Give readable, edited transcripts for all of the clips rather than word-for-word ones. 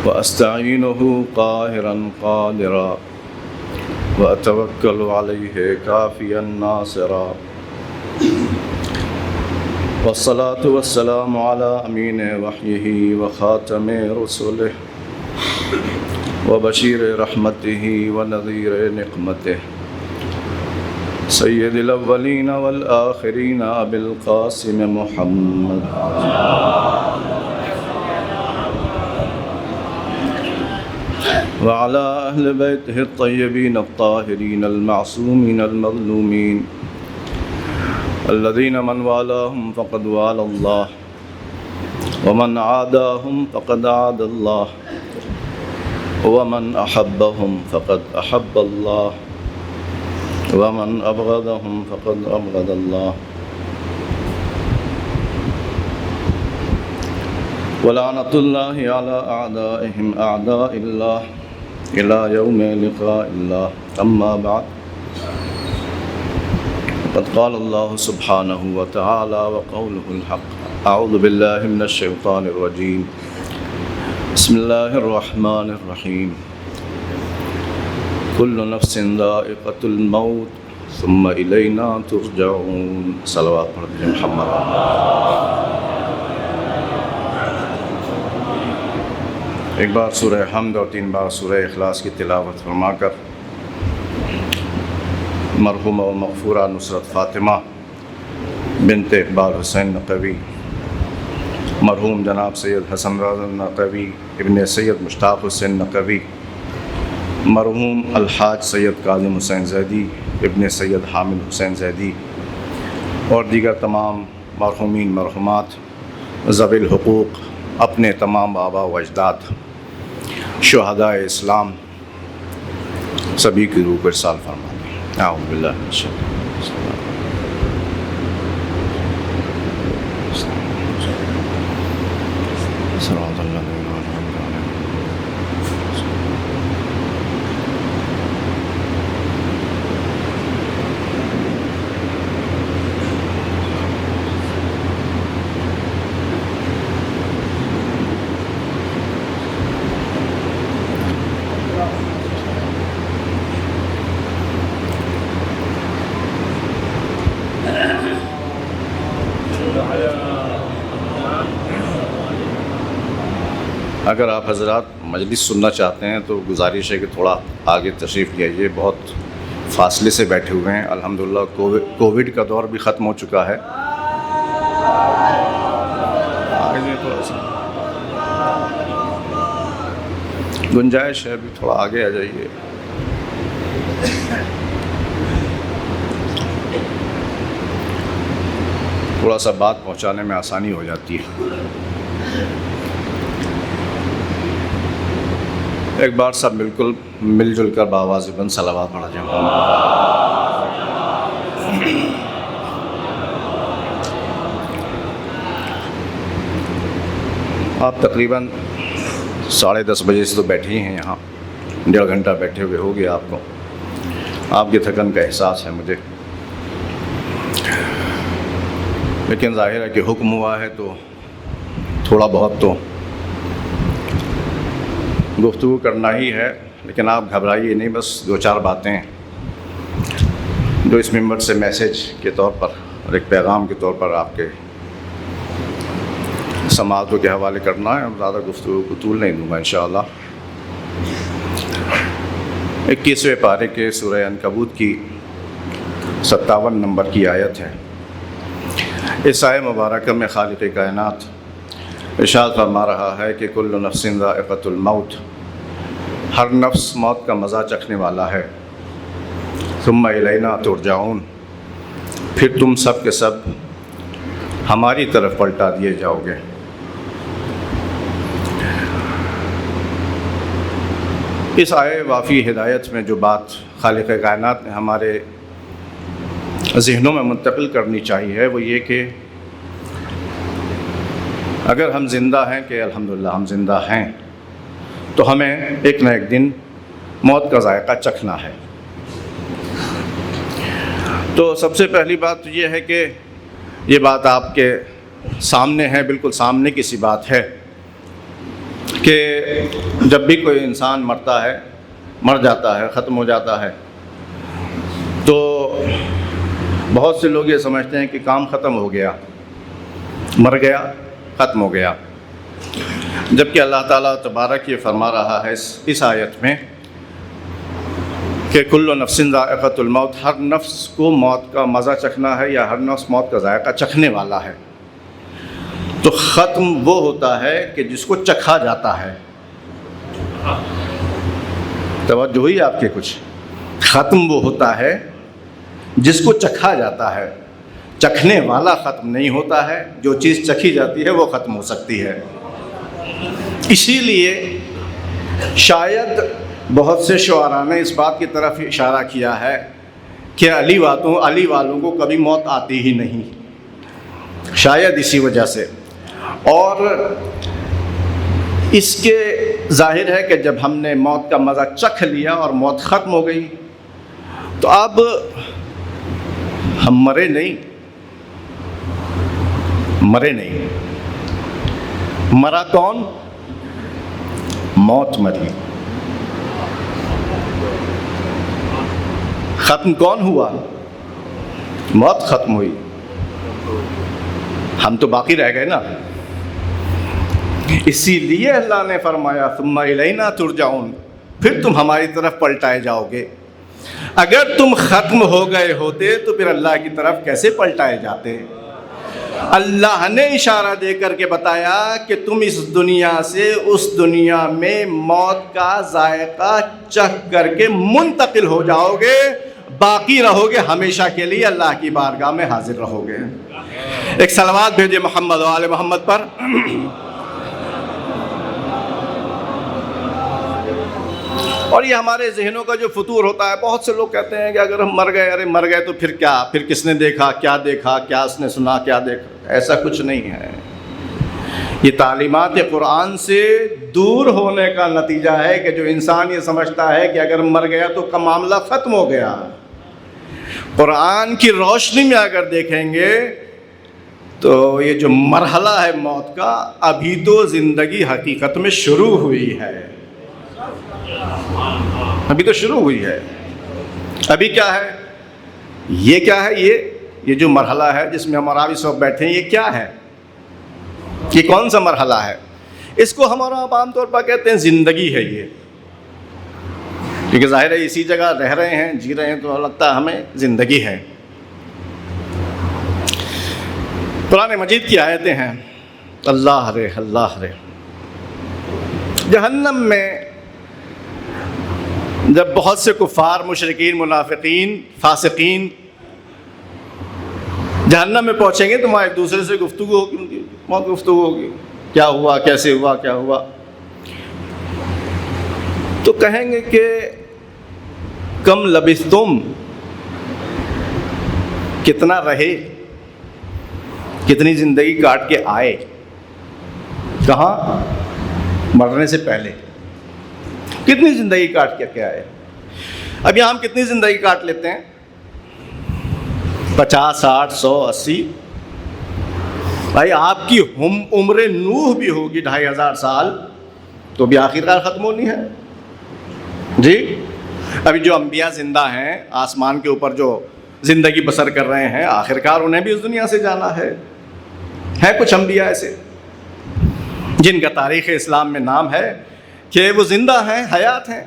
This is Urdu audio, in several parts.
وأستعينه قاهرا قادرا وأتوكل عليه كافيا ناصرا والصلاة والسلام على أمين وحيه وخاتم رسله وبشير رحمته ونذير نقمته سيد الأولين والآخرين أبي القاسم محمد وعلى أهل بيته الطيبين الطاهرين المعصومين المظلومين الذين من والاهم فقد والى الله ومن عاداهم فقد عاد الله ومن أحبهم فقد أحب الله ومن أبغضهم فقد أبغض الله ولعنة الله على أعدائهم أعداء الله إلى يوم لقاء الله أما بعد قد قال الله سبحانه وتعالى وقوله الحق أعوذ بالله من الشيطان الرجيم بسم الله الرحمن الرحيم كل نفس ذائقة الموت ثم إلينا ترجعون صلوات محمد. ایک بار سورہ حمد اور 3 بار سورہ اخلاص کی تلاوت فرما کر مرحومہ و مغفورہ نصرت فاطمہ بنت اقبال حسین نقوی، مرحوم جناب سید حسن رضا نقوی ابن سید مشتاق حسین نقوی، مرحوم الحاج سید کاظم حسین زیدی ابن سید حامد حسین زیدی اور دیگر تمام مرحومین مرحومات ذوی الحقوق، اپنے تمام آبا و اجداد، شہدائے اسلام سبھی کی روح کو ارسال فرما دیں. اعوذ باللہ من الشیطان صراط الذین انعمت علیہم. اگر آپ حضرات مجلس سننا چاہتے ہیں تو گزارش ہے کہ تھوڑا آگے تشریف لے آئیے. بہت فاصلے سے بیٹھے ہوئے ہیں. الحمدللہ کووڈ کا دور بھی ختم ہو چکا ہے. گنجائش ہے ابھی تھوڑا آگے آ جائیے. تھوڑا سا بات پہنچانے میں آسانی ہو جاتی ہے. ایک بار سب مل جل کر بآواز بلند صلوات پڑھا جائے. آپ تقریباً 10:30 بجے سے تو بیٹھے ہی ہیں یہاں. 1.5 گھنٹہ بیٹھے ہوئے ہو گیا آپ کو. آپ کی تھکن کا احساس ہے مجھے، لیکن ظاہر ہے کہ حکم ہوا ہے تو تھوڑا بہت تو گفتگو کرنا ہی ہے. لیکن آپ گھبرائیے نہیں، بس 2-4 باتیں جو اس ممبر سے میسیج کے طور پر اور ایک پیغام کے طور پر آپ کے سماعتوں کے حوالے کرنا ہے. زیادہ گفتگو کو طول نہیں دوں گا انشاءاللہ. 21ویں پارے کے سورہ عنکبوت کی 57 نمبر کی آیت ہے. اس آیت مبارکہ میں خالق کائنات ارشاد فرما رہا ہے کہ کل نفس ذائقۃ الموت، ہر نفس موت کا مزہ چکھنے والا ہے. ثم الینا ترجعون، پھر تم سب کے سب ہماری طرف پلٹا دیے جاؤ گے. اس آئے وافی ہدایت میں جو بات خالق کائنات نے ہمارے ذہنوں میں منتقل کرنی چاہیے وہ یہ کہ اگر ہم زندہ ہیں، کہ الحمدللہ ہم زندہ ہیں، تو ہمیں ایک نہ ایک دن موت کا ذائقہ چکھنا ہے. تو سب سے پہلی بات تو یہ ہے کہ یہ بات آپ کے سامنے ہے، بالکل سامنے کی سی بات ہے کہ جب بھی کوئی انسان مرتا ہے، مر جاتا ہے، ختم ہو جاتا ہے، تو بہت سے لوگ یہ سمجھتے ہیں کہ کام ختم ہو گیا، مر گیا، ختم ہو گیا، جبکہ اللہ تعالیٰ تبارک یہ فرما رہا ہے اس آیت میں کہ کل نفس ذائقۃ الموت، ہر نفس کو موت کا مزہ چکھنا ہے، یا ہر نفس موت کا ذائقہ چکھنے والا ہے۔ تو ختم وہ ہوتا ہے کہ جس کو چکھا جاتا ہے۔ توجہ ہوئی آپ کے کچھ؟ ختم وہ ہوتا ہے جس کو چکھا جاتا ہے، چکھنے والا ختم نہیں ہوتا ہے۔ جو چیز چکھی جاتی ہے وہ ختم ہو سکتی ہے۔ اسی لیے شاید بہت سے شعراء نے اس بات کی طرف اشارہ کیا ہے کہ علی والوں کو کبھی موت آتی ہی نہیں، شاید اسی وجہ سے۔ اور اس کے ظاہر ہے کہ جب ہم نے موت کا مزہ چکھ لیا اور موت ختم ہو گئی، تو اب ہم مرے نہیں، مرا کون؟ موت مری۔ ختم کون ہوا؟ موت ختم ہوئی، ہم تو باقی رہ گئے نا۔ اسی لیے اللہ نے فرمایا ثم الینا ترجعون، پھر تم ہماری طرف پلٹائے جاؤ گے۔ اگر تم ختم ہو گئے ہوتے تو پھر اللہ کی طرف کیسے پلٹائے جاتے؟ اللہ نے اشارہ دے کر کے بتایا کہ تم اس دنیا سے اس دنیا میں موت کا ذائقہ چکھ کر کے منتقل ہو جاؤ گے، باقی رہو گے ہمیشہ کے لیے، اللہ کی بارگاہ میں حاضر رہو گے۔ ایک صلوات بھیجے محمد و آل محمد پر۔ اور یہ ہمارے ذہنوں کا جو فطور ہوتا ہے، بہت سے لوگ کہتے ہیں کہ اگر ہم مر گئے، ارے مر گئے تو پھر کیا، پھر کس نے دیکھا، کیا اس نے سنا، کیا دیکھا؟ ایسا کچھ نہیں ہے۔ یہ تعلیمات قرآن سے دور ہونے کا نتیجہ ہے کہ جو انسان یہ سمجھتا ہے کہ اگر مر گیا تو معاملہ ختم ہو گیا۔ قرآن کی روشنی میں اگر دیکھیں گے تو یہ جو مرحلہ ہے موت کا، ابھی تو زندگی حقیقت میں شروع ہوئی ہے، ابھی تو شروع ہوئی ہے۔ ابھی کیا ہے؟ یہ کیا ہے؟ یہ جو مرحلہ ہے جس میں ہم راوی صاحب بیٹھے ہیں، یہ کیا ہے؟ یہ کون سا مرحلہ ہے؟ اس کو ہمارا عام طور پر کہتے ہیں زندگی ہے یہ، کیونکہ ظاہر ہے اسی جگہ رہ رہے ہیں، جی رہے ہیں، تو لگتا ہے ہمیں زندگی ہے۔ قرآن مجید کی آیتیں ہیں، اللہ رے جہنم میں جب بہت سے کفار، مشرکین، منافقین، فاسقین جہنم میں پہنچیں گے تو وہاں ایک دوسرے سے گفتگو ہوگی، ان کی موت گفتگو ہوگی، کیا ہوا، کیسے ہوا، کیا ہوا؟ تو کہیں گے کہ کم لبثتم، کتنا رہے، کتنی زندگی کاٹ کے آئے، کہاں؟ مرنے سے پہلے کتنی زندگی کاٹ کے آئے؟ اب یہاں ہم کتنی زندگی کاٹ لیتے ہیں؟ 50، 60، 100، 80۔ بھائی آپ کی عمر نوح بھی ہوگی 2500 سال، تو بھی آخرکار ختم ہونی ہے۔ جی ابھی جو انبیاء زندہ ہیں، آسمان کے اوپر جو زندگی بسر کر رہے ہیں، آخرکار انہیں بھی اس دنیا سے جانا ہے۔ کچھ انبیاء ایسے جن کا تاریخ اسلام میں نام ہے کہ وہ زندہ ہیں، حیات ہیں۔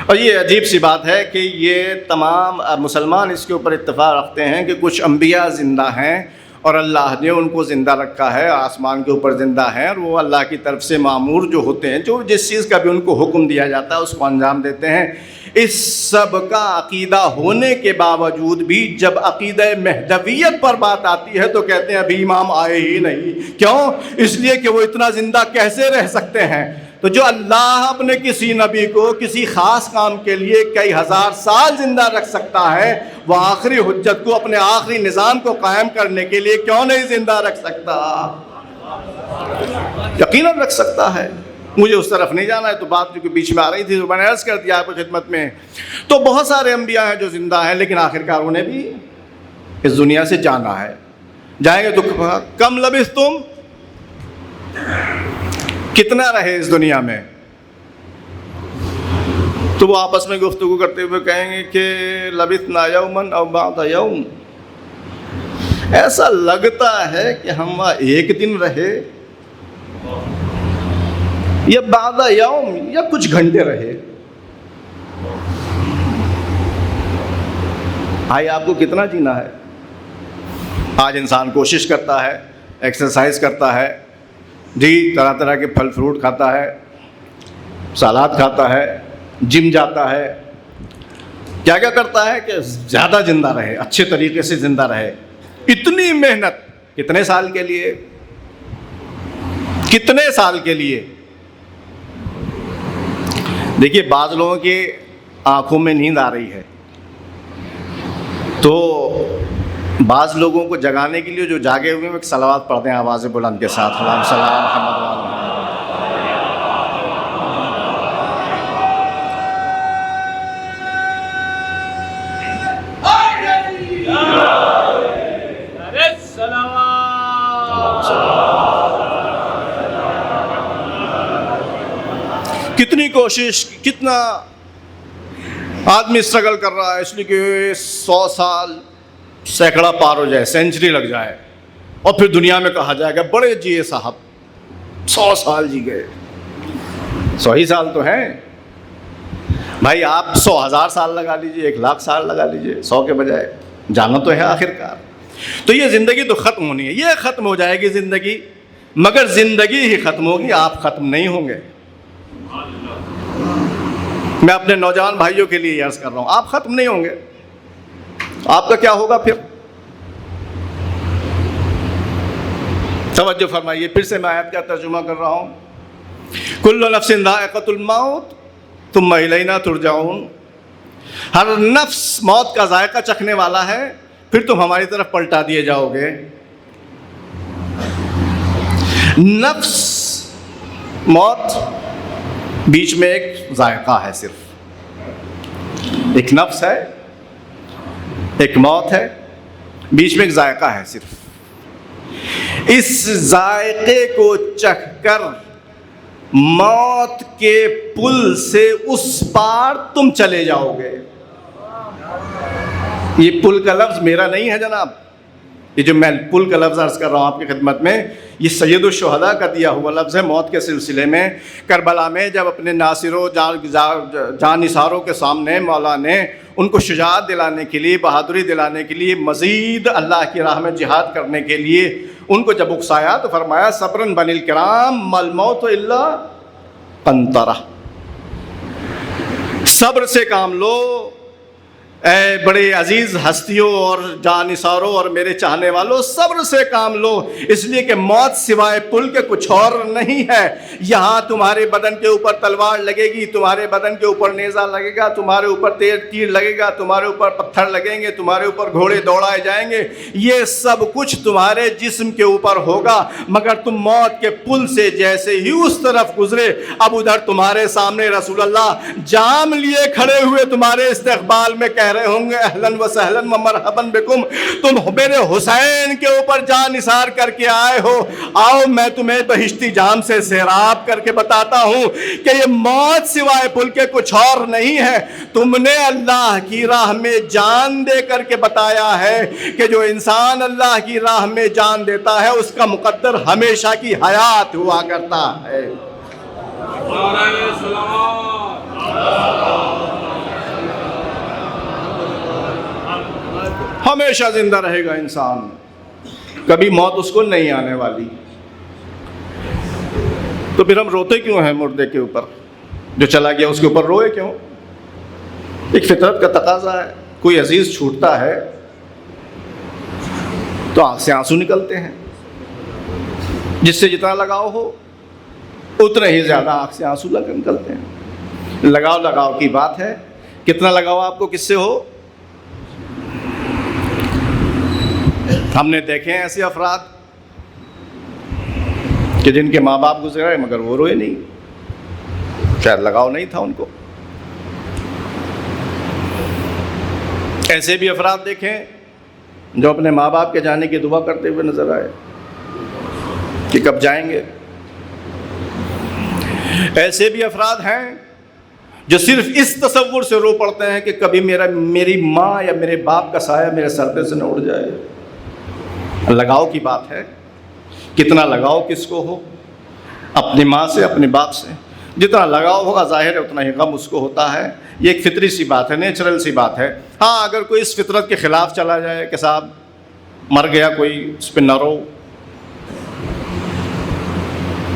اور یہ عجیب سی بات ہے کہ یہ تمام مسلمان اس کے اوپر اتفاق رکھتے ہیں کہ کچھ انبیاء زندہ ہیں اور اللہ نے ان کو زندہ رکھا ہے، آسمان کے اوپر زندہ ہیں، اور وہ اللہ کی طرف سے مامور جو ہوتے ہیں، جو جس چیز کا بھی ان کو حکم دیا جاتا ہے اس کو انجام دیتے ہیں۔ اس سب کا عقیدہ ہونے کے باوجود بھی جب عقیدہ مہدویت پر بات آتی ہے تو کہتے ہیں ابھی امام آئے ہی نہیں۔ کیوں؟ اس لیے کہ وہ اتنا زندہ کیسے رہ سکتے ہیں؟ تو جو اللہ اپنے کسی نبی کو کسی خاص کام کے لیے کئی ہزار سال زندہ رکھ سکتا ہے، وہ آخری حجت کو، اپنے آخری نظام کو قائم کرنے کے لیے کیوں نہیں زندہ رکھ سکتا؟ یقیناً رکھ سکتا ہے۔ مجھے اس طرف نہیں جانا ہے، تو بات جو بیچ میں آ رہی تھی تو میں نے عرض کر دیا آپ کی خدمت میں۔ تو بہت سارے انبیاء ہیں جو زندہ ہیں، لیکن آخرکار انہیں بھی اس دنیا سے جانا ہے۔ جائیں گے تو کم لبثتم، کتنا رہے اس دنیا میں؟ تو وہ آپس میں گفتگو کرتے ہوئے کہیں گے کہ لبثنا یومن او بعض یوم، ایسا لگتا ہے کہ ہم وہاں ایک دن رہے یا بعض یوم یا کچھ گھنٹے رہے۔ بھائی آپ کو کتنا جینا ہے؟ آج انسان کوشش کرتا ہے، ایکسرسائز کرتا ہے، جی طرح طرح کے پھل فروٹ کھاتا ہے، سلاد کھاتا ہے، جم جاتا ہے، کیا کیا کرتا ہے کہ زیادہ زندہ رہے، اچھے طریقے سے زندہ رہے۔ اتنی محنت کتنے سال کے لیے؟ کتنے سال کے لیے؟ دیکھیے بعض لوگوں کی آنکھوں میں نیند آ رہی ہے، تو بعض لوگوں کو جگانے کے لیے جو جاگے ہوئے ہیں ایک صلوات پڑھتے ہیں آواز بلند کے ساتھ، اللہم صلی علی محمد وعلی محمد۔ کتنی کوشش، کتنا آدمی اسٹرگل کر رہا ہے اس لیے کہ 100 سال سینکڑا پار ہو جائے، سینچری لگ جائے، اور پھر دنیا میں کہا جائے گا بڑے جیے صاحب، 100 سال جی گئے۔ 100 ہی سال تو ہیں بھائی، آپ 100,000 سال لگا لیجئے، 1,00,000 سال لگا لیجئے، 100 کے بجائے، جانا تو ہے آخر کار۔ تو یہ زندگی تو ختم ہونی ہے، یہ ختم ہو جائے گی زندگی، مگر زندگی ہی ختم ہوگی، آپ ختم نہیں ہوں گے۔ میں اپنے نوجوان بھائیوں کے لیے عرض کر رہا ہوں، آپ ختم نہیں ہوں گے، آپ کا کیا ہوگا پھر؟ توجہ فرمائیے، پھر سے میں آیت کا ترجمہ کر رہا ہوں۔ کل نفس ذائقۃ الموت ثم الینا ترجعون، ہر نفس موت کا ذائقہ چکھنے والا ہے، پھر تم ہماری طرف پلٹا دیے جاؤ گے۔ نفس، موت، بیچ میں ایک ذائقہ ہے، صرف ایک نفس ہے، ایک موت ہے، بیچ میں ایک ذائقہ ہے صرف۔ اس ذائقے کو چکھ کر موت کے پل سے اس پار تم چلے جاؤ گے۔ یہ پل کا لفظ میرا نہیں ہے جناب، یہ جو میں پل کا لفظ عرض کر رہا ہوں آپ کی خدمت میں، یہ سید الشہداء کا دیا ہوا لفظ ہے۔ موت کے سلسلے میں کربلا میں جب اپنے ناصروں جان نثاروں کے سامنے مولا نے ان کو شجاعت دلانے کے لیے، بہادری دلانے کے لیے، مزید اللہ کی راہ میں جہاد کرنے کے لیے ان کو جب اکسایا تو فرمایا صبرن بنی الکرام مل موت الا قنطرہ، صبر سے کام لو اے بڑے عزیز ہستیوں اور جانثاروں اور میرے چاہنے والوں، صبر سے کام لو، اس لیے کہ موت سوائے پل کے کچھ اور نہیں ہے۔ یہاں تمہارے بدن کے اوپر تلوار لگے گی، تمہارے بدن کے اوپر نیزہ لگے گا، تمہارے اوپر تیر لگے گا، تمہارے اوپر پتھر لگیں گے، تمہارے اوپر گھوڑے دوڑائے جائیں گے، یہ سب کچھ تمہارے جسم کے اوپر ہوگا، مگر تم موت کے پل سے جیسے ہی اس طرف گزرے، اب ادھر تمہارے سامنے رسول اللہ جام لیے کھڑے ہوئے تمہارے استقبال میں کہہ رہے ہوں گے اہلاً و سہلاً و مرحباً بکم، تم میرے حسین کے اوپر جان نثار کر کے آئے ہو، آؤ میں تمہیں بہشتی جام سے سیراب کر کے بتاتا ہوں کہ یہ موت سوائے پل کے کچھ اور نہیں ہے۔ تم نے اللہ کی راہ میں جان دے کر کے بتایا ہے کہ جو انسان اللہ کی راہ میں جان دیتا ہے اس کا مقدر ہمیشہ کی حیات ہوا کرتا ہے۔ ہمیشہ زندہ رہے گا انسان، کبھی موت اس کو نہیں آنے والی۔ تو پھر ہم روتے کیوں ہیں مردے کے اوپر؟ جو چلا گیا اس کے اوپر روئے کیوں؟ ایک فطرت کا تقاضا ہے، کوئی عزیز چھوٹتا ہے تو آنکھ سے آنسو نکلتے ہیں، جس سے جتنا لگاؤ ہو اتنے ہی زیادہ آنکھ سے آنسو نکلتے ہیں۔ لگاؤ کی بات ہے، کتنا لگاؤ آپ کو کس سے ہو؟ ہم نے دیکھے ہیں ایسے افراد کہ جن کے ماں باپ گزرے مگر وہ روئے نہیں، شاید لگاؤ نہیں تھا ان کو۔ ایسے بھی افراد دیکھیں جو اپنے ماں باپ کے جانے کی دعا کرتے ہوئے نظر آئے کہ کب جائیں گے، ایسے بھی افراد ہیں جو صرف اس تصور سے رو پڑتے ہیں کہ کبھی میری ماں یا میرے باپ کا سایہ میرے سر پہ سے نہ اڑ جائے۔ لگاؤ کی بات ہے، کتنا لگاؤ کس کو ہو، اپنی ماں سے، اپنے باپ سے جتنا لگاؤ ہوگا ظاہر ہے اتنا ہی غم اس کو ہوتا ہے۔ یہ ایک فطری سی بات ہے، نیچرل سی بات ہے۔ ہاں اگر کوئی اس فطرت کے خلاف چلا جائے کہ صاحب مر گیا کوئی، اس پہ نہ رو،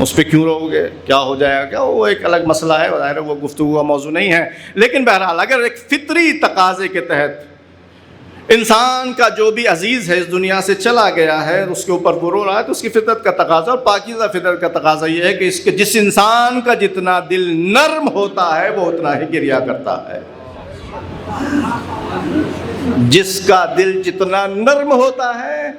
اس پہ کیوں رو گے، کیا ہو جائے گا، کیا، وہ ایک الگ مسئلہ ہے، ظاہر ہے وہ گفتگو کا موضوع نہیں ہے۔ لیکن بہرحال اگر ایک فطری تقاضے کے تحت انسان کا جو بھی عزیز ہے اس دنیا سے چلا گیا ہے، اس کے اوپر وہ رو رہا ہے، تو اس کی فطرت کا تقاضا اور پاکیزہ فطرت کا تقاضا یہ ہے کہ جس انسان کا جتنا دل نرم ہوتا ہے وہ اتنا ہی گریہ کرتا ہے۔ جس کا دل جتنا نرم ہوتا ہے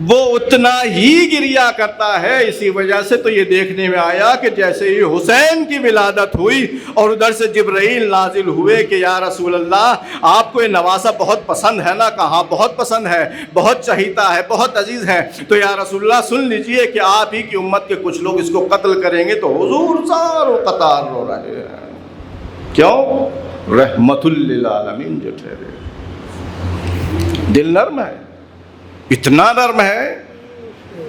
وہ اتنا ہی گریہ کرتا ہے۔ اسی وجہ سے تو یہ دیکھنے میں آیا کہ جیسے ہی حسین کی ولادت ہوئی اور ادھر سے جبرائیل نازل ہوئے کہ یا رسول اللہ آپ کو یہ نواسہ بہت پسند ہے نا، کہاں بہت پسند ہے، بہت چہیتا ہے، بہت عزیز ہے، تو یا رسول اللہ سن لیجئے کہ آپ ہی کی امت کے کچھ لوگ اس کو قتل کریں گے۔ تو حضور ساروں قطار رو رہے ہیں، کیوں؟ رحمت للعالمین جو ٹھہرے۔ دل نرم ہے، اتنا نرم ہے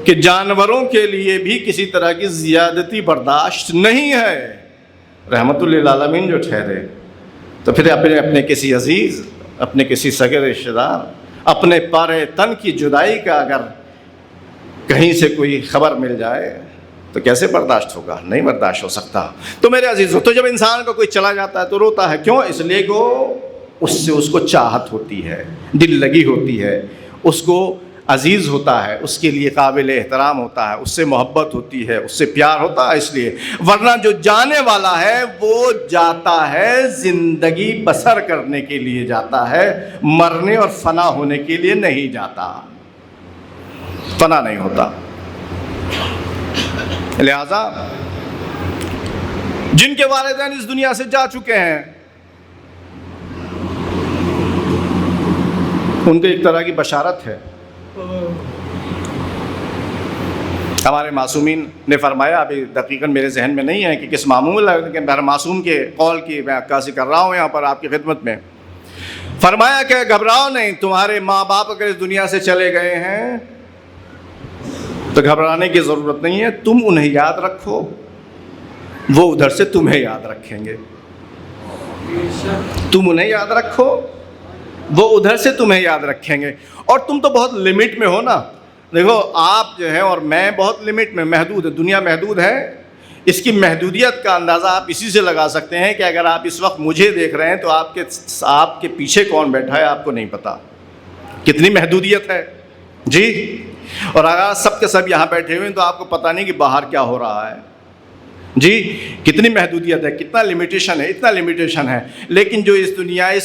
کہ جانوروں کے لیے بھی کسی طرح کی زیادتی برداشت نہیں ہے۔ رحمت للعالمین جو ٹھہرے تو پھر اپنے کسی عزیز، اپنے کسی سگے رشتہ دار، اپنے پارے تن کی جدائی کا اگر کہیں سے کوئی خبر مل جائے تو کیسے برداشت ہوگا؟ نہیں برداشت ہو سکتا۔ تو میرے عزیزو، تو جب انسان کا کوئی چلا جاتا ہے تو روتا ہے، کیوں؟ اس لیے کہ اس سے اس کو چاہت ہوتی ہے، دل لگی ہوتی ہے، اس کو عزیز ہوتا ہے، اس کے لیے قابل احترام ہوتا ہے، اس سے محبت ہوتی ہے، اس سے پیار ہوتا ہے، اس لیے۔ ورنہ جو جانے والا ہے وہ جاتا ہے زندگی بسر کرنے کے لیے جاتا ہے، مرنے اور فنا ہونے کے لیے نہیں جاتا، فنا نہیں ہوتا۔ لہذا جن کے والدین اس دنیا سے جا چکے ہیں ان کو ایک طرح کی بشارت ہے۔ ہمارے معصومین نے فرمایا، ابھی دقیقاً میرے ذہن میں نہیں ہے کہ کس معمول ہے، لیکن معصوم کے قول کی میں عکاسی کر رہا ہوں یہاں پر آپ کی خدمت میں۔ فرمایا کہ گھبراؤ نہیں، تمہارے ماں باپ اگر اس دنیا سے چلے گئے ہیں تو گھبرانے کی ضرورت نہیں ہے، تم انہیں یاد رکھو، وہ ادھر سے تمہیں یاد رکھیں گے۔ تم انہیں یاد رکھو، وہ ادھر سے تمہیں یاد رکھیں گے۔ اور تم تو بہت لمٹ میں ہو نا، دیکھو آپ جو ہے اور میں بہت لمٹ میں، محدود ہے، دنیا محدود ہے۔ اس کی محدودیت کا اندازہ آپ اسی سے لگا سکتے ہیں کہ اگر آپ اس وقت مجھے دیکھ رہے ہیں تو آپ کے پیچھے کون بیٹھا ہے آپ کو نہیں پتا، کتنی محدودیت ہے جی۔ اور اگر سب کے سب یہاں بیٹھے ہوئے ہیں تو آپ کو پتہ نہیں کہ باہر کیا ہو رہا ہے جی، کتنی محدودیت ہے، کتنا لمیٹیشن ہے، اتنا لمیٹیشن ہے۔ لیکن جو اس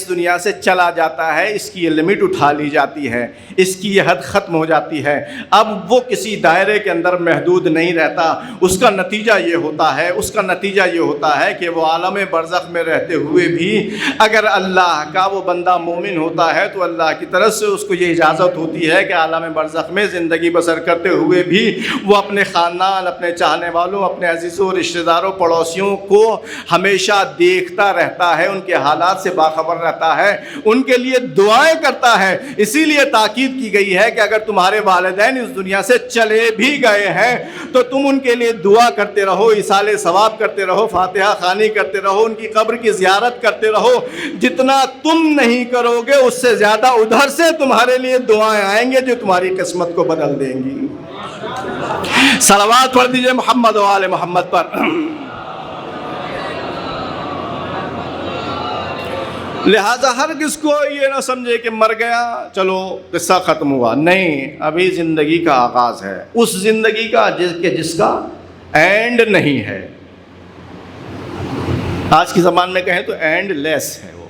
دنیا سے چلا جاتا ہے، اس کی یہ لمٹ اٹھا لی جاتی ہے، اس کی یہ حد ختم ہو جاتی ہے، اب وہ کسی دائرے کے اندر محدود نہیں رہتا۔ اس کا نتیجہ یہ ہوتا ہے کہ وہ عالم برزخ میں رہتے ہوئے بھی اگر اللہ کا وہ بندہ مومن ہوتا ہے تو اللہ کی طرف سے اس کو یہ اجازت ہوتی ہے کہ عالم برزخ میں زندگی بسر کرتے ہوئے بھی وہ اپنے خاندان، اپنے چاہنے والوں، اپنے عزیزوں، رشتہ داروں، پڑوسیوں کو ہمیشہ دیکھتا رہتا ہے، ان کے حالات سے باخبر رہتا ہے، ان کے لیے دعائیں کرتا ہے۔ اسی لیے تاکید کی گئی ہے کہ اگر تمہارے والدین اس دنیا سے چلے بھی گئے ہیں تو تم ان کے لیے دعا کرتے رہو، ایصال ثواب کرتے رہو، فاتحہ خوانی کرتے رہو، ان کی قبر کی زیارت کرتے رہو۔ جتنا تم نہیں کرو گے اس سے زیادہ ادھر سے تمہارے لیے دعائیں آئیں گے جو تمہاری قسمت کو بدل دیں گی۔ صلوات پڑھ دیجئے محمد و آل محمد پر۔ لہذا ہر کس کو یہ نہ سمجھے کہ مر گیا چلو قصہ ختم ہوا، نہیں، ابھی زندگی کا آغاز ہے، اس زندگی کا جس کا اینڈ نہیں ہے۔ آج کی زبان میں کہیں تو اینڈ لیس ہے، وہ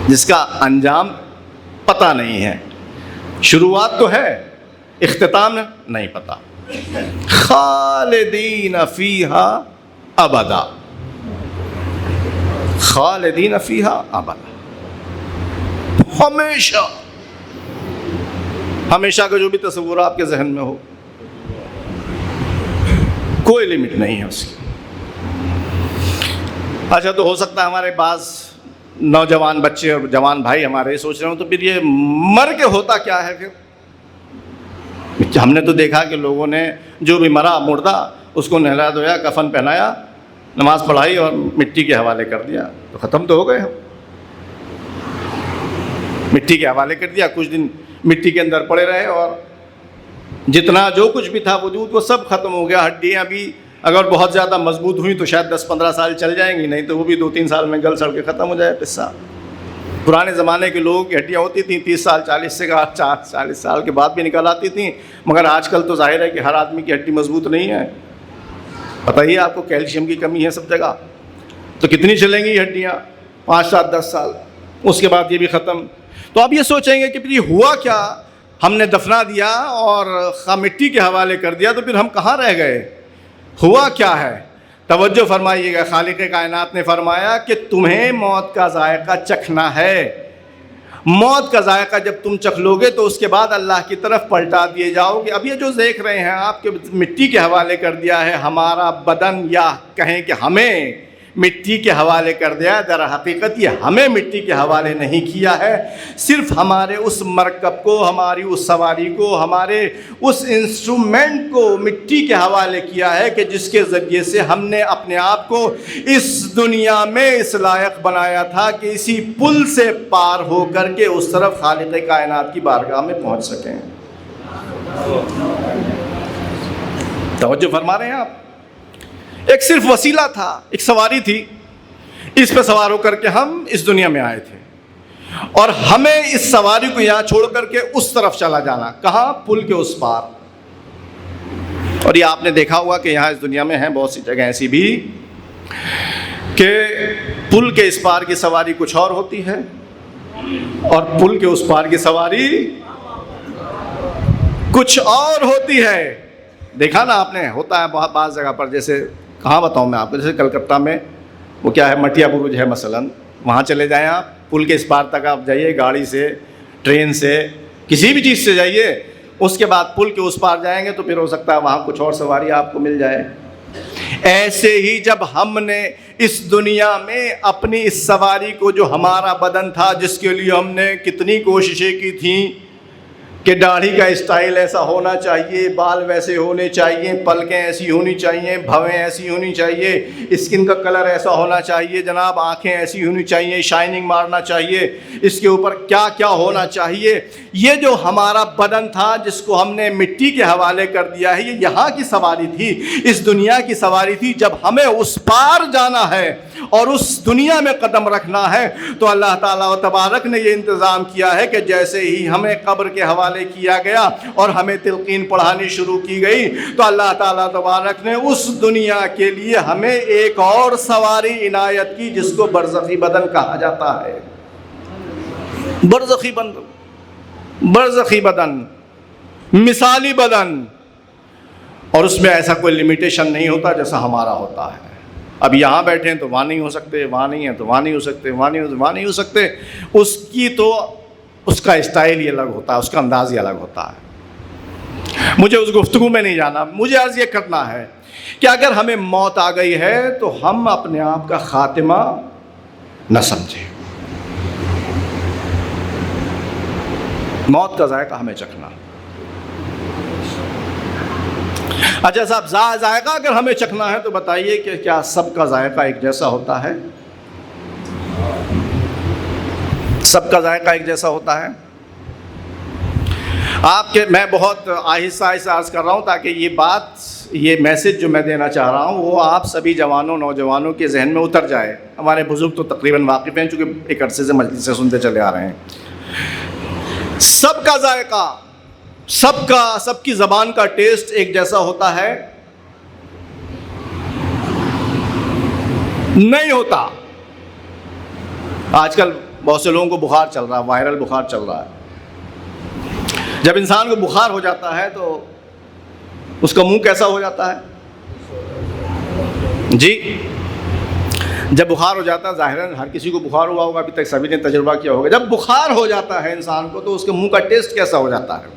جس کا انجام پتہ نہیں ہے، شروعات تو ہے، اختتام نہیں پتا۔ خالدین فیہا ابدا، خالدین فیہا ابدا، ہمیشہ، ہمیشہ کا جو بھی تصور آپ کے ذہن میں ہو، کوئی لمٹ نہیں ہے اس کی۔ اچھا تو ہو سکتا ہے ہمارے بعض نوجوان بچے اور جوان بھائی ہمارے سوچ رہے ہوں تو پھر یہ مر کے ہوتا کیا ہے؟ پھر ہم نے تو دیکھا کہ لوگوں نے جو بھی مرا مردہ اس کو نہلا دھویا، کفن پہنایا، نماز پڑھائی اور مٹی کے حوالے کر دیا، تو ختم تو ہو گئے ہم۔ مٹی کے حوالے کر دیا، کچھ دن مٹی کے اندر پڑے رہے اور جتنا جو کچھ بھی تھا وجود وہ سب ختم ہو گیا۔ ہڈیاں بھی اگر بہت زیادہ مضبوط ہوئی تو شاید 10-15 سال چل جائیں گی، نہیں تو وہ بھی 2-3 سال میں گل سڑ کے ختم ہو جائے قصہ۔ پرانے زمانے کے لوگوں کی ہڈیاں ہوتی تھیں 30 سال 40 سال کے بعد بھی نکل آتی تھیں، مگر آج کل تو ظاہر ہے کہ ہر آدمی کی ہڈی مضبوط نہیں ہے۔ پتہ ہی ہے آپ کو کیلشیم کی کمی ہے سب جگہ، تو کتنی چلیں گی یہ ہڈیاں؟ 5 7 10 سال، اس کے بعد یہ بھی ختم۔ تو آپ یہ سوچیں گے کہ پھر یہ ہوا کیا؟ ہم نے دفنا دیا اور مٹی کے حوالے کر دیا، تو پھر ہم کہاں رہ گئے؟ ہوا کیا ہے؟ توجہ فرمائیے گا، خالق کائنات نے فرمایا کہ تمہیں موت کا ذائقہ چکھنا ہے۔ موت کا ذائقہ جب تم چکھ لو گے تو اس کے بعد اللہ کی طرف پلٹا دیے جاؤ گے۔ اب یہ جو دیکھ رہے ہیں آپ کے مٹی کے حوالے کر دیا ہے ہمارا بدن، یا کہیں کہ ہمیں مٹی کے حوالے کر دیا ہے، در حقیقت یہ ہمیں مٹی کے حوالے نہیں کیا ہے، صرف ہمارے اس مرکب کو، ہماری اس سواری کو، ہمارے اس انسٹرومنٹ کو مٹی کے حوالے کیا ہے کہ جس کے ذریعے سے ہم نے اپنے آپ کو اس دنیا میں اس لائق بنایا تھا کہ اسی پل سے پار ہو کر کے اس طرف خالق کائنات کی بارگاہ میں پہنچ سکیں۔ توجہ فرما رہے ہیں آپ؟ ایک صرف وسیلہ تھا، ایک سواری تھی، اس پہ سوار ہو کر کے ہم اس دنیا میں آئے تھے، اور ہمیں اس سواری کو یہاں چھوڑ کر کے اس طرف چلا جانا، کہاں؟ پل کے اس پار۔ اور یہ آپ نے دیکھا ہوا کہ یہاں اس دنیا میں ہیں بہت سی جگہ ایسی بھی کہ پل کے اس پار کی سواری کچھ اور ہوتی ہے اور پل کے اس پار کی سواری کچھ اور ہوتی ہے۔ دیکھا نا آپ نے، ہوتا ہے بہت بعض جگہ پر، جیسے کہاں بتاؤں میں آپ کو، جیسے کلکتہ میں وہ کیا ہے، مٹیا برج ہے مثلاً، وہاں چلے جائیں آپ، پل کے اس پار تک آپ جائیے، گاڑی سے، ٹرین سے، کسی بھی چیز سے جائیے، اس کے بعد پل کے اس پار جائیں گے تو پھر ہو سکتا ہے وہاں کچھ اور سواری آپ کو مل جائے۔ ایسے ہی جب ہم نے اس دنیا میں اپنی اس سواری کو، جو ہمارا بدن تھا، جس کے لیے ہم نے کتنی کوششیں کی تھیں کہ داڑھی کا اسٹائل ایسا ہونا چاہیے، بال ویسے ہونے چاہیے، پلکیں ایسی ہونی چاہیے، بھویں ایسی ہونی چاہیے، اسکن کا کلر ایسا ہونا چاہیے جناب، آنکھیں ایسی ہونی چاہیے، شائننگ مارنا چاہیے، اس کے اوپر کیا کیا ہونا چاہیے۔ یہ جو ہمارا بدن تھا جس کو ہم نے مٹی کے حوالے کر دیا ہے، یہ یہاں کی سواری تھی، اس دنیا کی سواری تھی۔ جب ہمیں اس پار جانا ہے اور اس دنیا میں قدم رکھنا ہے تو اللہ تعالیٰ و تبارک نے یہ انتظام کیا ہے کہ جیسے ہی ہمیں قبر کے حوالے کیا گیا اور ہمیں تلقین پڑھانی شروع کی گئی تو اللہ تعالیٰ تبارک نے اس دنیا کے لیے ہمیں ایک اور سواری عنایت کی جس کو برزخی بدن کہا جاتا ہے۔ برزخی بدن، مثالی بدن، اور اس میں ایسا کوئی لمیٹیشن نہیں ہوتا جیسا ہمارا ہوتا ہے۔ اب یہاں بیٹھے ہیں تو وہاں نہیں ہو سکتے، وہاں نہیں ہیں تو وہاں نہیں ہو سکتے، وہاں نہیں ہو سکتے۔ اس کی تو اس کا اسٹائل ہی الگ ہوتا ہے، اس کا انداز ہی الگ ہوتا ہے۔ مجھے اس گفتگو میں نہیں جانا، مجھے عرض یہ کرنا ہے کہ اگر ہمیں موت آ گئی ہے تو ہم اپنے آپ کا خاتمہ نہ سمجھیں۔ موت کا ذائقہ ہمیں چکھنا۔ اچھا صاحب، ذائقہ اگر ہمیں چکھنا ہے تو بتائیے کہ کیا سب کا ذائقہ ایک جیسا ہوتا ہے؟ سب کا ذائقہ ایک جیسا ہوتا ہے؟ میں بہت آہستہ آہستہ عرض کر رہا ہوں تاکہ یہ بات، یہ میسج جو میں دینا چاہ رہا ہوں وہ آپ سبھی نوجوانوں کے ذہن میں اتر جائے۔ ہمارے بزرگ تو تقریباً واقف ہیں چونکہ ایک عرصے سے مجلس سے سنتے چلے آ رہے ہیں۔ سب کا ذائقہ، سب کی زبان کا ٹیسٹ ایک جیسا ہوتا ہے؟ نہیں ہوتا۔ آج کل بہت سے لوگوں کو بخار چل رہا ہے، وائرل بخار چل رہا ہے۔ جب انسان کو بخار ہو جاتا ہے تو اس کا منہ کیسا ہو جاتا ہے؟ جی، جب بخار ہو جاتا ہے، ظاہراً ہر کسی کو بخار ہوا ہوگا، ابھی تک سبھی نے تجربہ کیا ہوگا، جب بخار ہو جاتا ہے انسان کو تو اس کے منہ کا ٹیسٹ کیسا ہو جاتا ہے؟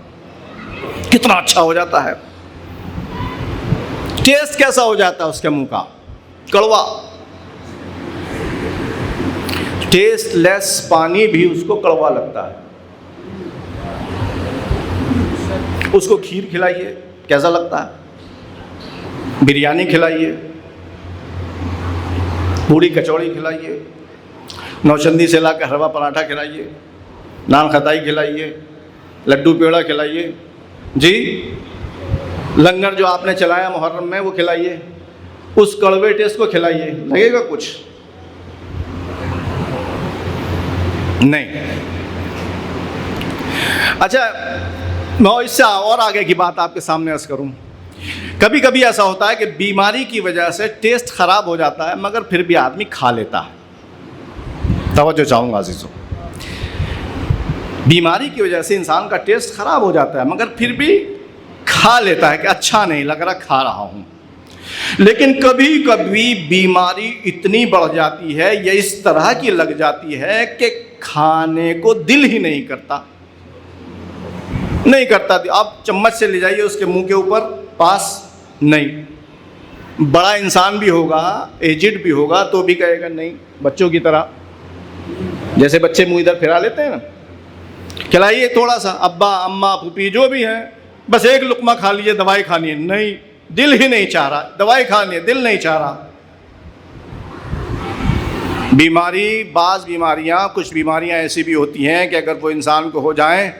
کتنا اچھا ہو جاتا ہے۔ ٹیسٹ کیسا ہو جاتا ہے اس کے منہ کا؟ کڑوا. ٹیسٹ لیس پانی بھی اس کو کڑوا لگتا ہے. اس کو کھیر کھلائیے کیسا لگتا ہے، بریانی کھلائیے، پوڑی کچوڑی کھلائیے، نوچندی سے لا کے حلوہ پراٹھا کھلائیے، نان خطائی کھلائیے، لڈو پیڑا کھلائیے، جی لنگر جو آپ نے چلایا محرم میں وہ کھلائیے، اس کڑوے ٹیسٹ کو کھلائیے، لگے گا کچھ؟ نہیں. اچھا میں اس سے اور آگے کی بات آپ کے سامنے عرض کروں. کبھی کبھی ایسا ہوتا ہے کہ بیماری کی وجہ سے ٹیسٹ خراب ہو جاتا ہے مگر پھر بھی آدمی کھا لیتا ہے. توجہ چاہوں گا عزیزوں، بیماری کی وجہ سے انسان کا ٹیسٹ خراب ہو جاتا ہے مگر پھر بھی کھا لیتا ہے کہ اچھا نہیں لگ رہا، کھا رہا ہوں. لیکن کبھی کبھی بیماری اتنی بڑھ جاتی ہے یا اس طرح کی لگ جاتی ہے کہ کھانے کو دل ہی نہیں کرتا. آپ چمچ سے لے جائیے اس کے منہ کے اوپر پاس نہیں. بڑا انسان بھی ہوگا، ایجڈ بھی ہوگا تو بھی کہے گا نہیں. بچوں کی طرح جیسے بچے منہ ادھر پھرا لیتے ہیں نا، کھلائیے تھوڑا سا، ابا اماں پھوپھی جو بھی ہیں، بس ایک لقمہ کھا لیجیے، دوائی کھانی ہے. نہیں، دل ہی نہیں چاہ رہا. دوائی کھانی ہے، دل نہیں چاہ رہا. بعض بیماریاں، کچھ بیماریاں ایسی بھی ہوتی ہیں کہ اگر وہ انسان کو ہو جائیں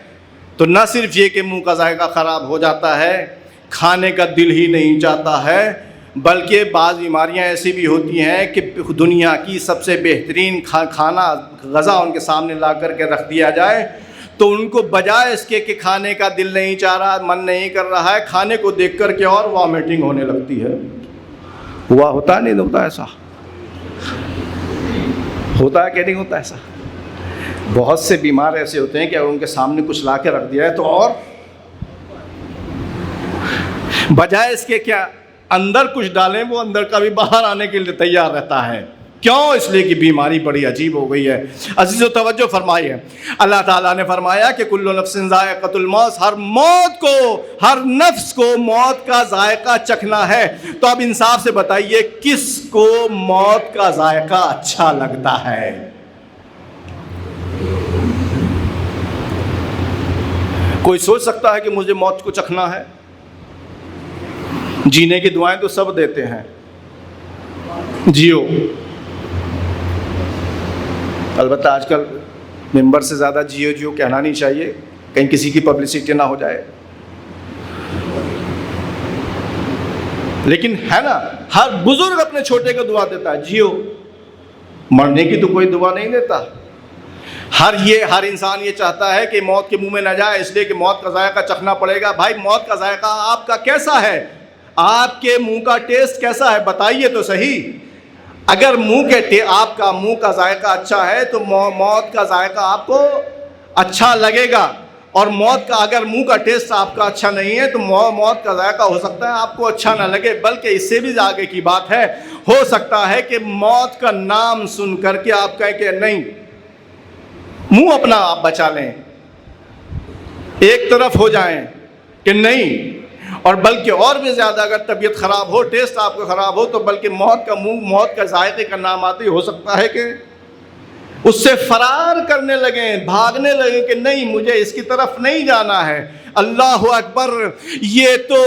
تو نہ صرف یہ کہ منہ کا ذائقہ خراب ہو جاتا ہے، کھانے کا دل ہی نہیں چاہتا ہے، بلکہ بعض بیماریاں ایسی بھی ہوتی ہیں کہ دنیا کی سب سے بہترین کھانا غذا ان کے سامنے لا کر کے رکھ دیا جائے تو ان کو بجائے اس کے کہ کھانے کا دل نہیں چاہ رہا، من نہیں کر رہا ہے، کھانے کو دیکھ کر کے اور وامیٹنگ ہونے لگتی ہے. ہوا ہوتا نہیں ہوتا ایسا؟ ہوتا ہے کہ نہیں ہوتا ایسا؟ بہت سے بیمار ایسے ہوتے ہیں کہ اگر ان کے سامنے کچھ لا کے رکھ دیا ہے تو اور بجائے اس کے کیا اندر کچھ ڈالیں، وہ اندر کا بھی باہر آنے کے لیے تیار رہتا ہے. کیوں؟ اس لیے کہ بیماری بڑی عجیب ہو گئی ہے. عزیزو توجہ فرمائیے، اللہ تعالیٰ نے فرمایا کہ کل نفس ذائقۃ الموت، ہر نفس کو موت کا ذائقہ چکھنا ہے. تو اب انصاف سے بتائیے کس کو موت کا ذائقہ اچھا لگتا ہے؟ کوئی سوچ سکتا ہے کہ مجھے موت کو چکھنا ہے؟ جینے کی دعائیں تو سب دیتے ہیں، جیو. البتہ آج کل ممبر سے زیادہ جیو جیو کہنا نہیں چاہیے، کہیں کسی کی پبلسٹی نہ ہو جائے. لیکن ہے نا، ہر بزرگ اپنے چھوٹے کو دعا دیتا ہے، جیو. مرنے کی تو کوئی دعا نہیں دیتا. ہر انسان یہ چاہتا ہے کہ موت کے منہ میں نہ جائے، اس لیے کہ موت کا ذائقہ چکھنا پڑے گا. بھائی موت کا ذائقہ آپ کا کیسا ہے؟ آپ کے منہ کا ٹیسٹ کیسا ہے؟ بتائیے تو صحیح. اگر آپ کا منہ کا ذائقہ اچھا ہے تو موت کا ذائقہ آپ کو اچھا لگے گا، اور موت کا اگر منہ کا ٹیسٹ آپ کا اچھا نہیں ہے تو موت کا ذائقہ ہو سکتا ہے آپ کو اچھا نہ لگے. بلکہ اس سے بھی آگے کی بات ہے، ہو سکتا ہے کہ موت کا نام سن کر کے آپ کہیں کہ نہیں، منہ اپنا آپ بچا لیں، ایک طرف ہو جائیں کہ نہیں. اور بلکہ اور بھی زیادہ اگر طبیعت خراب ہو، ٹیسٹ آپ کا خراب ہو، تو بلکہ موت کا ذائقے کا نام آتے ہی ہو سکتا ہے کہ اس سے فرار کرنے لگیں، بھاگنے لگیں کہ نہیں، مجھے اس کی طرف نہیں جانا ہے. اللہ اکبر. یہ تو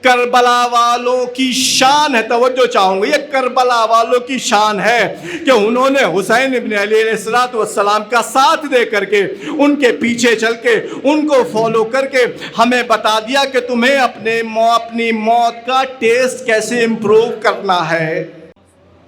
کربلا والوں کی شان ہے. توجہ چاہوں گا، یہ کربلا والوں کی شان ہے کہ انہوں نے حسین ابن علی علیہ السلام کا ساتھ دے کر کے، ان کے پیچھے چل کے، ان کو فالو کر کے ہمیں بتا دیا کہ تمہیں اپنی موت کا ٹیسٹ کیسے امپروو کرنا ہے.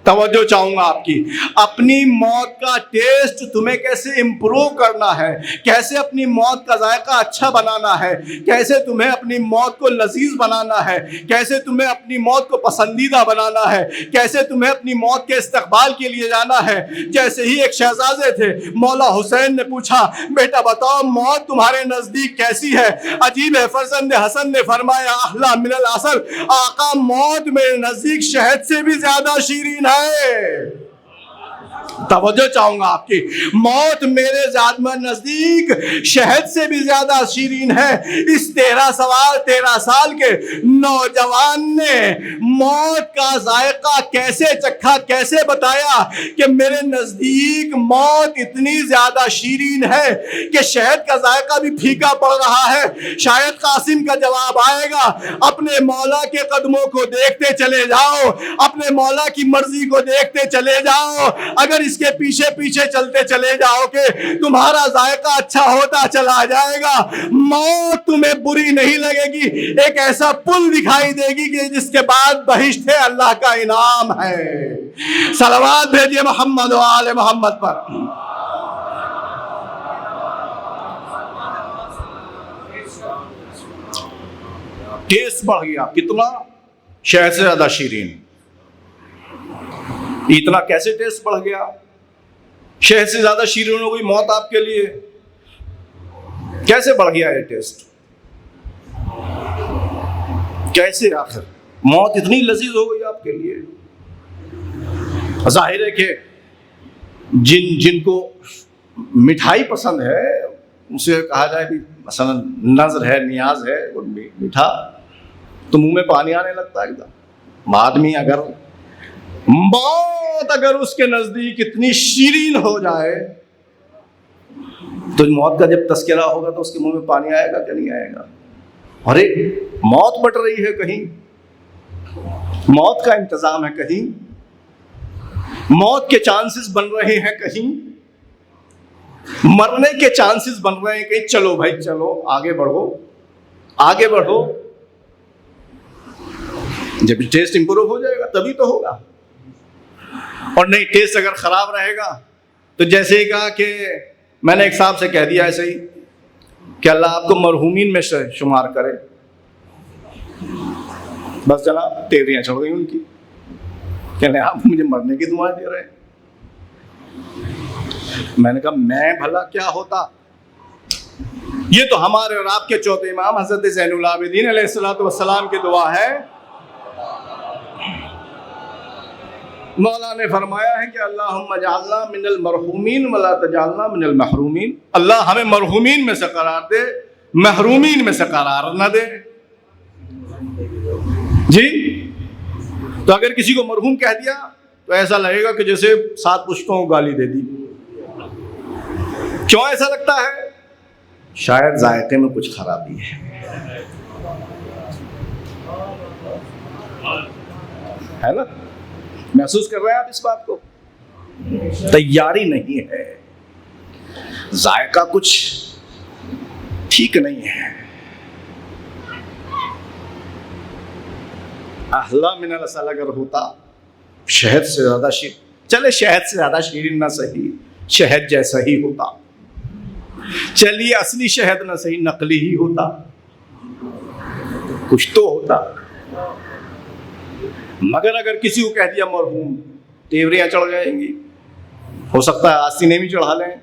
توجہ چاہوں گا آپ کی، اپنی موت کا ٹیسٹ تمہیں کیسے امپروو کرنا ہے، کیسے اپنی موت کا ذائقہ اچھا بنانا ہے، کیسے تمہیں اپنی موت کو لذیذ بنانا ہے، کیسے تمہیں اپنی موت کو پسندیدہ بنانا ہے، کیسے تمہیں اپنی موت کے استقبال کے لیے جانا ہے. جیسے ہی ایک شہزادے تھے، مولا حسین نے پوچھا، بیٹا بتاؤ موت تمہارے نزدیک کیسی ہے؟ عجیب ہے، فرزند حسن نے فرمایا، احلی من العسل، آقا موت میرے نزدیک شہد سے بھی زیادہ شیرین ہے. توجہ چاہوں گا آپ کی. موت میرے زیادہ نزدیک شہد سے بھی زیادہ شیرین ہے. اس 13 سال کے نوجوان نے موت کا ذائقہ کیسے چکھا, کیسے بتایا کہ میرے نزدیک موت اتنی زیادہ شیرین ہے کہ شہد کا ذائقہ بھی پھیکا پڑ رہا ہے. شاید قاسم کا جواب آئے گا, اپنے مولا کے قدموں کو دیکھتے چلے جاؤ, اپنے مولا کی مرضی کو دیکھتے چلے جاؤ. اگر اس کے پیچھے پیچھے چلتے چلے جاؤ کہ تمہارا ذائقہ اچھا ہوتا چلا جائے گا. موت تمہیں بری نہیں لگے گی, ایک ایسا پل دکھائی دے گی کہ جس کے بعد بہشت ہے, اللہ کا انعام ہے. صلوات بھیجیے محمد و آل محمد پر. ٹیسٹ بڑھ گیا. کتنا؟ شہد سے زیادہ شیرین. اتنا کیسے ٹیسٹ بڑھ گیا؟ شہد سے زیادہ شیرین ہو گئی موت آپ کے لیے. کیسے بڑھ گیا یہ ٹیسٹ؟ کیسے آخر موت اتنی لذیذ ہو گئی آپ کے لیے؟ ظاہر ہے کہ جن کو مٹھائی پسند ہے اسے کہا جائے کہ مثلا نظر ہے, نیاز ہے, وہ میٹھا تو منہ میں پانی آنے لگتا ہے. آدمی اگر موت اگر اس کے نزدیک اتنی شیرین ہو جائے تو موت کا جب تذکرہ ہوگا تو اس کے منہ میں پانی آئے گا کہ نہیں آئے گا؟ ارے موت بٹ رہی ہے, کہیں موت کا انتظام ہے, کہیں موت کے چانسز بن رہے ہیں, کہیں مرنے کے چانسز بن رہے ہیں, کہیں چلو بھائی چلو آگے بڑھو آگے بڑھو. جب ٹیسٹ امپروو ہو جائے گا تبھی تو ہوگا. اور نہیں, ٹیسٹ اگر خراب رہے گا تو جیسے ہی کہا کہ میں نے ایک صاحب سے کہہ دیا ایسے ہی کہ اللہ آپ کو مرحومین میں سے شمار کرے, بس جناب تیریاں چڑھ گئی ان کی, کہنے آپ مجھے مرنے کی دعائیں دے رہے ہیں. میں نے کہا میں بھلا کیا ہوتا, یہ تو ہمارے اور آپ کے چوتھے امام حضرت زین العابدین علیہ الصلوۃ والسلام کی دعا ہے. مولا نے فرمایا ہے کہ اللہم اجعلنا من المرحومین ولا تجعلنا من المحرومین. اللہ ہمیں مرحومین میں سے قرار دے, محرومین میں سے قرار نہ دے. جی تو اگر کسی کو مرحوم کہہ دیا تو ایسا لگے گا کہ جیسے 7 پشتوں کو گالی دے دی. کیوں ایسا لگتا ہے؟ شاید ذائقے میں کچھ خرابی ہے نا؟ محسوس کر رہے ہیں آپ اس بات کو؟ تیاری نہیں ہے, ذائقہ کچھ ٹھیک نہیں ہے. احلا من العسل اگر ہوتا, شہد سے زیادہ شیرین, چلے شہد سے زیادہ شیرین نہ صحیح, شہد جیسا ہی ہوتا. چلیے اصلی شہد نہ صحیح, نقلی ہی ہوتا, کچھ تو ہوتا. مگر اگر کسی کو کہہ دیا مرحوم, تیوریاں چڑھ جائیں گی. ہو سکتا ہے آستینیں بھی چڑھا لیں,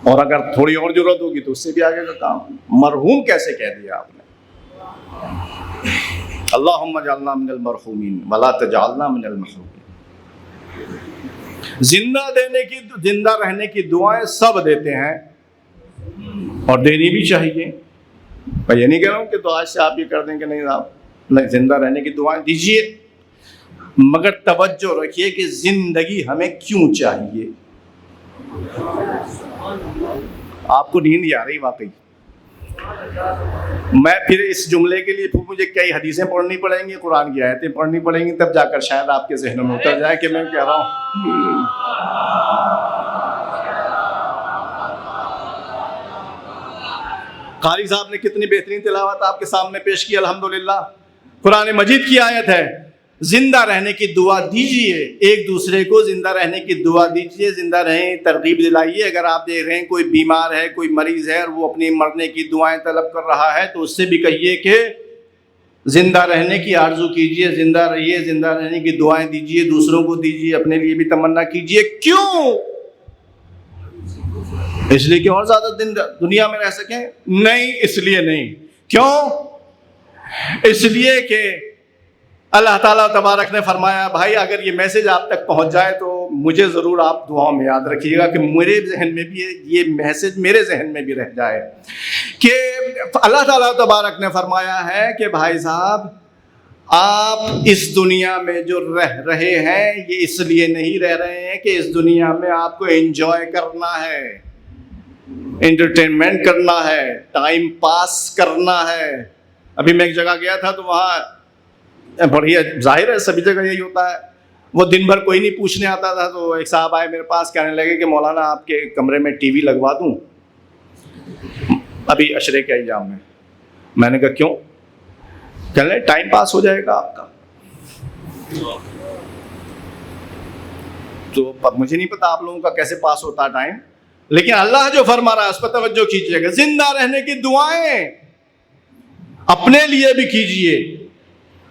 اور اگر تھوڑی اور ضرورت ہوگی تو اس سے بھی آگے کا کام. مرحوم کیسے کہہ دیا آپ نے؟ اللہم اجعلنا من المرحومین ولا تجعلنا من المحرومین. زندہ رہنے کی دعائیں سب دیتے ہیں اور دینی بھی چاہیے. میں یہ نہیں کہہ رہا ہوں کہ تو آج سے آپ یہ کر دیں کہ نہیں آپ نہیں, زندہ رہنے کی دعائیں دیجیے, مگر توجہ رکھیے کہ زندگی ہمیں کیوں چاہیے. آپ کو نیند آ رہی واقعی؟ میں پھر اس جملے کے لیے مجھے کئی حدیثیں پڑھنی پڑیں گی, قرآن کی آیتیں پڑھنی پڑیں گی, تب جا کر شاید آپ کے ذہنوں میں اتر جائے کہ میں کہہ رہا ہوں. قاری صاحب نے کتنی بہترین تلاوت آپ کے سامنے پیش کی الحمدللہ. قرآن مجید کی آیت ہے, زندہ رہنے کی دعا دیجئے, ایک دوسرے کو زندہ رہنے کی دعا دیجئے, زندہ رہیں, ترغیب دلائیے. اگر آپ دیکھ رہے ہیں کوئی بیمار ہے, کوئی مریض ہے اور وہ اپنی مرنے کی دعائیں طلب کر رہا ہے تو اس سے بھی کہیے کہ زندہ رہنے کی آرزو کیجئے, زندہ رہیے, زندہ رہنے کی دعائیں دیجئے, دوسروں کو دیجئے, اپنے لیے بھی تمنا کیجئے. کیوں؟ اس لیے کہ اور زیادہ دن دنیا میں رہ سکیں؟ نہیں, اس لیے نہیں. کیوں؟ اس لیے کہ اللہ تعالیٰ تبارک نے فرمایا بھائی اگر یہ میسج آپ تک پہنچ جائے تو مجھے ضرور آپ دعاؤں میں یاد رکھیے گا کہ میرے ذہن میں بھی یہ میسج میرے ذہن میں بھی رہ جائے کہ اللہ تعالیٰ تبارک نے فرمایا ہے کہ بھائی صاحب آپ اس دنیا میں جو رہ رہے ہیں یہ اس لیے نہیں رہ رہے ہیں کہ اس دنیا میں آپ کو انجوائے کرنا ہے، انٹرٹینمنٹ کرنا ہے، ٹائم پاس کرنا ہے۔ ابھی میں ایک جگہ گیا تھا تو وہاں بڑھیا، ظاہر ہے سبھی جگہ یہی ہوتا ہے، وہ دن بھر کوئی نہیں پوچھنے آتا تھا تو ایک صاحب آئے میرے پاس، کہنے لگے کہ مولانا آپ کے کمرے میں ٹی وی لگوا دوں ابھی عشرے کے ایام میں؟ میں نے کہا کیوں؟ کہنے لگے ٹائم پاس ہو جائے گا آپ کا۔ تو مجھے نہیں پتا آپ لوگوں کا کیسے پاس ہوتا ہے ٹائم، لیکن اللہ جو فرما رہا ہے اس پر توجہ کیجیے گا۔ زندہ رہنے کی دعائیں اپنے لیے بھی کیجیے،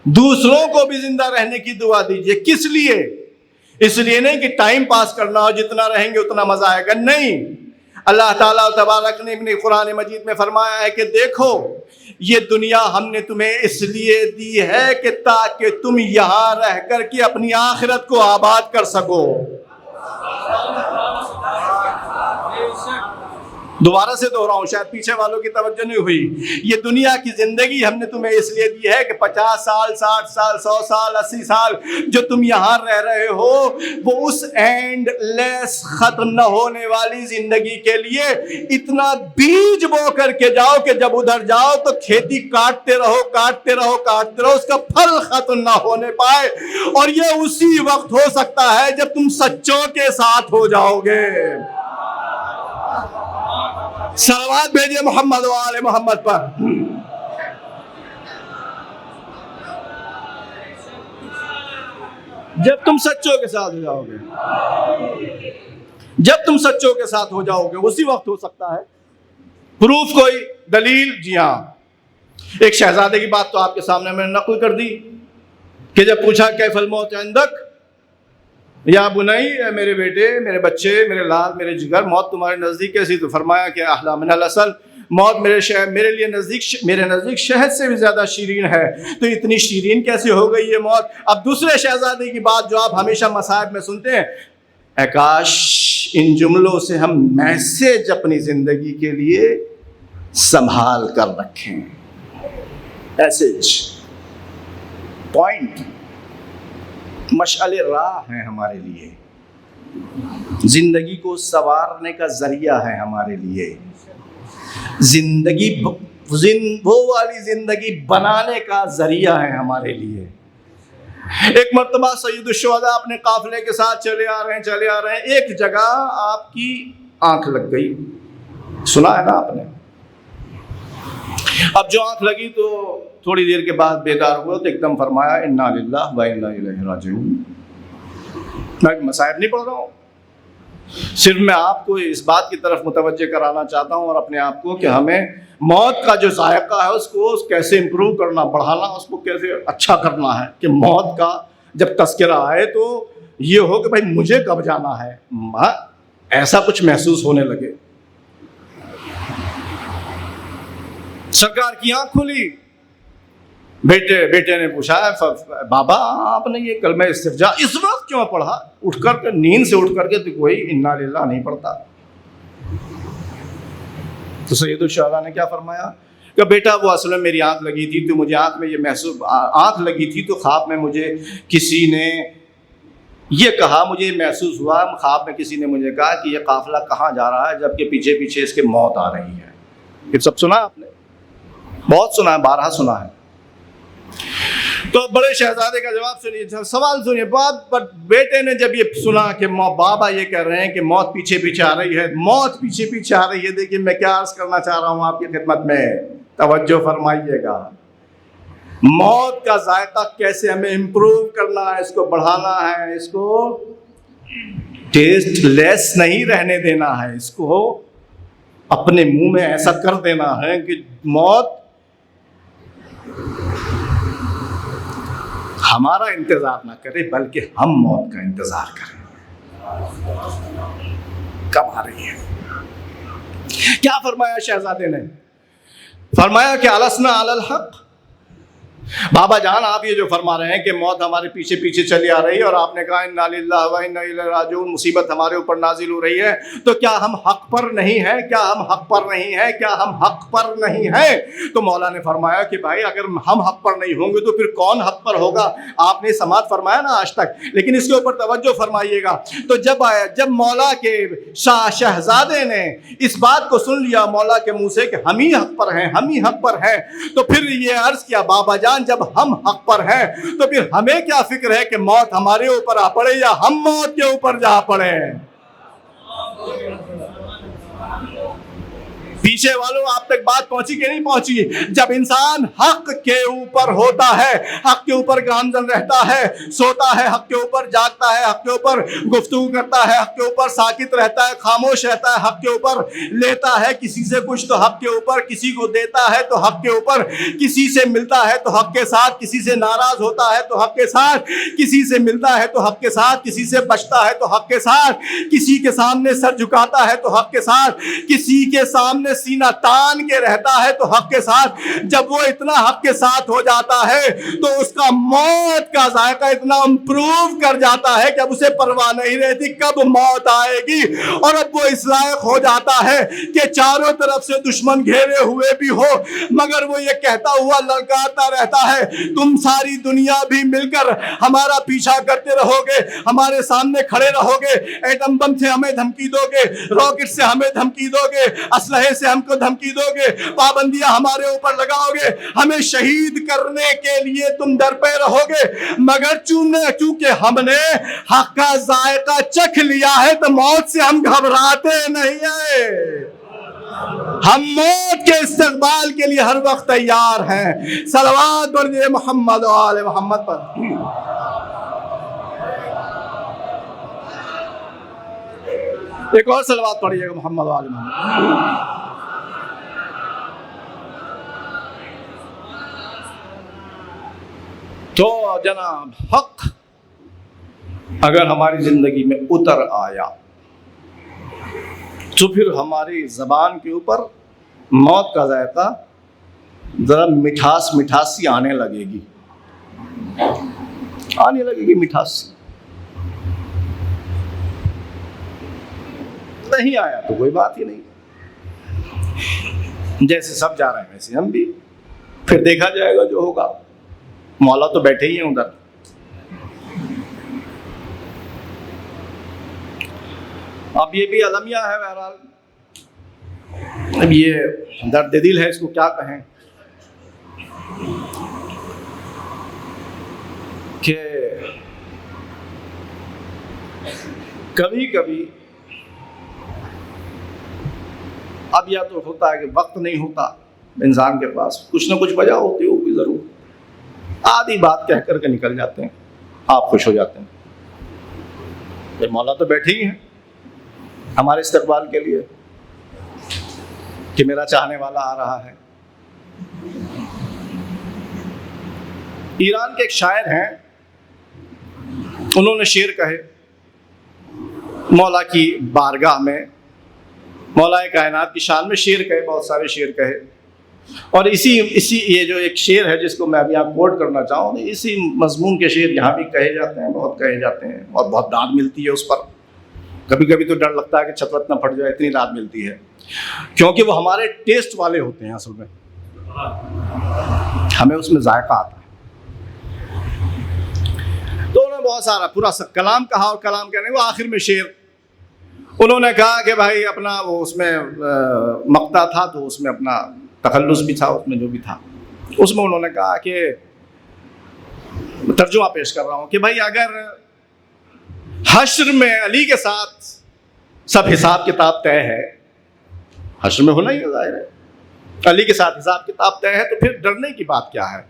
دوسروں کو بھی زندہ رہنے کی دعا دیجیے۔ کس لیے؟ اس لیے نہیں کہ ٹائم پاس کرنا ہو، جتنا رہیں گے اتنا مزہ آئے گا، نہیں۔ اللہ تعالیٰ تبارک نے اپنے قرآن مجید میں فرمایا ہے کہ دیکھو یہ دنیا ہم نے تمہیں اس لیے دی ہے کہ تاکہ تم یہاں رہ کر کے اپنی آخرت کو آباد کر سکو۔ دوبارہ سے دوہراؤں، شاید پیچھے والوں کی توجہ نہیں ہوئی۔ یہ دنیا کی زندگی ہم نے تمہیں اس لیے دی ہے کہ 50 سال، 60 سال، 100 سال، 80 سال جو تم یہاں رہ رہے ہو وہ اس اینڈ لیس ختم نہ ہونے والی زندگی کے لیے اتنا بیج بو کر کے جاؤ کہ جب ادھر جاؤ تو کھیتی کاٹتے رہو، کاٹتے رہو، کاٹتے رہو، اس کا پھل ختم نہ ہونے پائے۔ اور یہ اسی وقت ہو سکتا ہے جب تم سچوں کے ساتھ ہو جاؤ گے۔ صلوات بھیجئے محمد و آل محمد پر۔ جب تم سچوں کے ساتھ ہو جاؤ گے، جب تم سچوں کے ساتھ ہو جاؤ گے اسی وقت ہو سکتا ہے۔ پروف کوئی دلیل؟ جی ہاں، ایک شہزادے کی بات تو آپ کے سامنے میں نے نقل کر دی کہ جب پوچھا کیف الموت عندک یا بنائی، میرے بیٹے، میرے بچے، میرے لال، میرے جگر، موت تمہارے نزدیک کیسی؟ تو فرمایا کہ احلی من العسل، موت میرے لیے نزدیک شہد سے بھی زیادہ شیرین ہے۔ تو اتنی شیرین کیسے ہو گئی یہ موت؟ اب دوسرے شہزادے کی بات جو آپ ہمیشہ مصائب میں سنتے ہیں، اے کاش ان جملوں سے ہم میسج اپنی زندگی کے لیے سنبھال کر رکھیں۔ میسج، پوائنٹ، مشعل راہ ہے ہمارے لیے، زندگی کو سنوارنے کا ذریعہ ہے ہمارے لیے، زندگی وہ والی زندگی بنانے کا ذریعہ ہے ہمارے لیے۔ ایک مرتبہ سید الشہداء اپنے قافلے کے ساتھ چلے آ رہے ہیں، ایک جگہ آپ کی آنکھ لگ گئی، سنا ہے نا آپ نے؟ اب جو آنکھ لگی تو تھوڑی دیر کے بعد بیدار ہوا تو ایک دم فرمایا انا للہ و انا الیہ راجعون۔ میں مصائب نہیں پڑھ رہا ہوں، صرف میں آپ کو اس بات کی طرف متوجہ کرانا چاہتا ہوں اور اپنے آپ کو کہ ہمیں موت کا جو ذائقہ ہے اس کو کیسے امپروو کرنا، بڑھانا، اس کو کیسے اچھا کرنا ہے کہ موت کا جب تذکرہ آئے تو یہ ہو کہ بھائی مجھے کب جانا ہے، ایسا کچھ محسوس ہونے لگے۔ سرکار کی آنکھ کھلی، بیٹے نے پوچھا بابا آپ نے یہ کلمہ استرجاع اس وقت کیوں پڑھا؟ اٹھ کر کے نیند سے اٹھ کر کے تو کوئی انا للہ نہیں پڑھتا۔ تو سید الشہداء نے کیا فرمایا کہ بیٹا وہ اصل میں میری آنکھ لگی تھی تو مجھے آنکھ میں یہ محسوس، آنکھ لگی تھی تو خواب میں مجھے کسی نے یہ کہا، مجھے محسوس ہوا خواب میں کسی نے مجھے کہا کہ یہ قافلہ کہاں جا رہا ہے جبکہ پیچھے پیچھے اس کے موت آ رہی ہے۔ یہ سب سنا آپ نے؟ بہت سنا ہے، بارہا سنا ہے۔ تو بڑے شہزادے کا جواب سنیے، سوال سنیے۔ بیٹے نے جب یہ سنا کہ بابا یہ کہہ رہے ہیں کہ موت پیچھے پیچھے آ رہی ہے، موت پیچھے پیچھے آ رہی ہے، دیکھیے میں کیا عرض کرنا چاہ رہا ہوں آپ کی خدمت میں، توجہ فرمائیے گا۔ موت کا ذائقہ کیسے ہمیں امپروو کرنا ہے، اس کو بڑھانا ہے، اس کو ٹیسٹ لیس نہیں رہنے دینا ہے، اس کو اپنے منہ میں ایسا کر دینا ہے کہ موت ہمارا انتظار نہ کرے بلکہ ہم موت کا انتظار کریں۔ کب آ رہی ہے؟ کیا فرمایا شہزادے نے؟ فرمایا کہ السنا علی الحق، بابا جان آپ یہ جو فرما رہے ہیں کہ موت ہمارے پیچھے پیچھے چلی آ رہی ہے اور آپ نے کہا انا للہ و انا الیہ راجعون، مصیبت ہمارے اوپر نازل ہو رہی ہے، تو کیا ہم حق پر نہیں ہیں؟ کیا ہم حق پر نہیں ہیں؟ کیا ہم حق پر نہیں ہیں؟ تو مولا نے فرمایا کہ بھائی اگر ہم حق پر نہیں ہوں گے تو پھر کون حق پر ہوگا؟ آپ نے سماعت فرمایا نا آج تک، لیکن اس کے اوپر توجہ فرمائیے گا۔ تو جب مولا کے شہزادے نے اس بات کو سن لیا مولا کے منہ سے کہ ہم ہی حق پر ہیں، ہم ہی حق پر ہیں، تو پھر یہ عرض کیا بابا جان جب ہم حق پر ہیں تو پھر ہمیں کیا فکر ہے کہ موت ہمارے اوپر آ پڑے یا ہم موت کے اوپر جا پڑے؟ پیچھے والوں آپ تک بات پہنچی کہ نہیں پہنچی؟ جب انسان حق کے اوپر ہوتا ہے، حق کے اوپر گامزن رہتا ہے، سوتا ہے حق کے اوپر، جاگتا ہے حق کے اوپر، گفتگو کرتا ہے حق کے اوپر، ساکت رہتا ہے، خاموش رہتا ہے حق کے اوپر، لیتا ہے کسی سے کچھ تو حق کے اوپر، کسی کو دیتا ہے تو حق کے اوپر، کسی سے ملتا ہے تو حق کے ساتھ، کسی سے ناراض ہوتا ہے تو حق کے ساتھ، کسی سے ملتا ہے تو حق کے ساتھ، کسی سے بچتا ہے تو حق کے ساتھ، کسی کے سامنے سر جھکاتا ہے تو حق کے ساتھ، کسی کے سامنے سینہ تان کے رہتا ہے تو حق کے ساتھ۔ جب وہ اتنا حق کے ساتھ ہو جاتا ہے تو اس کا موت کا ذائقہ اتنا امپروو کر جاتا ہے کہ اب اسے پرواہ نہیں رہتی کب موت آئے گی، اور اب وہ اس لائق ہو جاتا ہے کہ چاروں طرف سے دشمن گھیرے ہوئے بھی ہو مگر وہ یہ کہتا ہوا للکارتا رہتا ہے تم ساری دنیا بھی مل کر ہمارا پیچھا کرتے رہو گے، ہمارے سامنے کھڑے رہو گے، ایٹم بم سے ہمیں دھمکی دو گے، راکٹ سے ہمیں دھمکی دو گے، اسلحے سے ہم کو دھمکی دو گے، پابندیاں ہمارے اوپر لگاؤ گے، ہمیں شہید کرنے کے لیے تم در پہ رہو گے، مگر چونکہ ہم نے حق کا ذائقہ چکھ لیا ہے تو موت سے ہم گھبراتے نہیں ہیں، ہم موت کے استقبال کے لیے ہر وقت تیار ہیں۔ صلوات پڑھیے محمد و آل محمد پر۔ ایک اور صلوات پڑھیے گا محمد و آل محمد۔ تو جناب حق اگر ہماری زندگی میں اتر آیا تو پھر ہماری زبان کے اوپر موت کا ذائقہ ذرا مٹھاسی آنے لگے گی، مٹھاسی۔ نہیں آیا تو کوئی بات ہی نہیں، جیسے سب جا رہے ہیں ویسے ہم بھی، پھر دیکھا جائے گا جو ہوگا، مولا تو بیٹھے ہی ہیں ادھر۔ اب یہ بھی المیہ ہے، بہرحال اب یہ درد دل ہے، اس کو کیا کہیں کہ کبھی کبھی اب یا تو ہوتا ہے کہ وقت نہیں ہوتا انسان کے پاس، کچھ نہ کچھ وجہ ہوتی ہوگی ضرور، آدھی بات کہہ کر کے نکل جاتے ہیں، آپ خوش ہو جاتے ہیں یہ مولا تو بیٹھے ہی ہیں ہمارے استقبال کے لیے کہ میرا چاہنے والا آ رہا ہے۔ ایران کے ایک شاعر ہیں، انہوں نے شعر کہے مولا کی بارگاہ میں، مولا کائنات کی شان میں شعر کہے، بہت سارے شعر کہے، اور اسی یہ جو ایک شعر ہے جس کو میں ابھی آپ کوٹ کرنا چاہوں، اسی مضمون کے شعر یہاں بھی کہے جاتے ہیں، بہت کہے جاتے ہیں اور بہت ڈانٹ ملتی ہے اس پر، کبھی کبھی تو ڈر لگتا ہے کہ چھت نہ پھٹ جائے، اتنی ڈانٹ ملتی ہے، کیونکہ وہ ہمارے ٹیسٹ والے ہوتے ہیں، اصل میں ہمیں اس میں ذائقہ آتا ہے۔ تو انہوں نے بہت سارا پورا کلام کہا، اور کلام کہنے وہ آخر میں شعر انہوں نے کہا کہ بھائی اپنا وہ اس میں مقطع تھا تو اس میں اپنا تخلص بھی تھا، اس میں جو بھی تھا اس میں انہوں نے کہا کہ ترجمہ پیش کر رہا ہوں کہ بھائی اگر حشر میں علی کے ساتھ سب حساب کتاب طے ہے، حشر میں ہونا ہی ظاہر ہے، علی کے ساتھ حساب کتاب طے ہے، تو پھر ڈرنے کی بات کیا ہے؟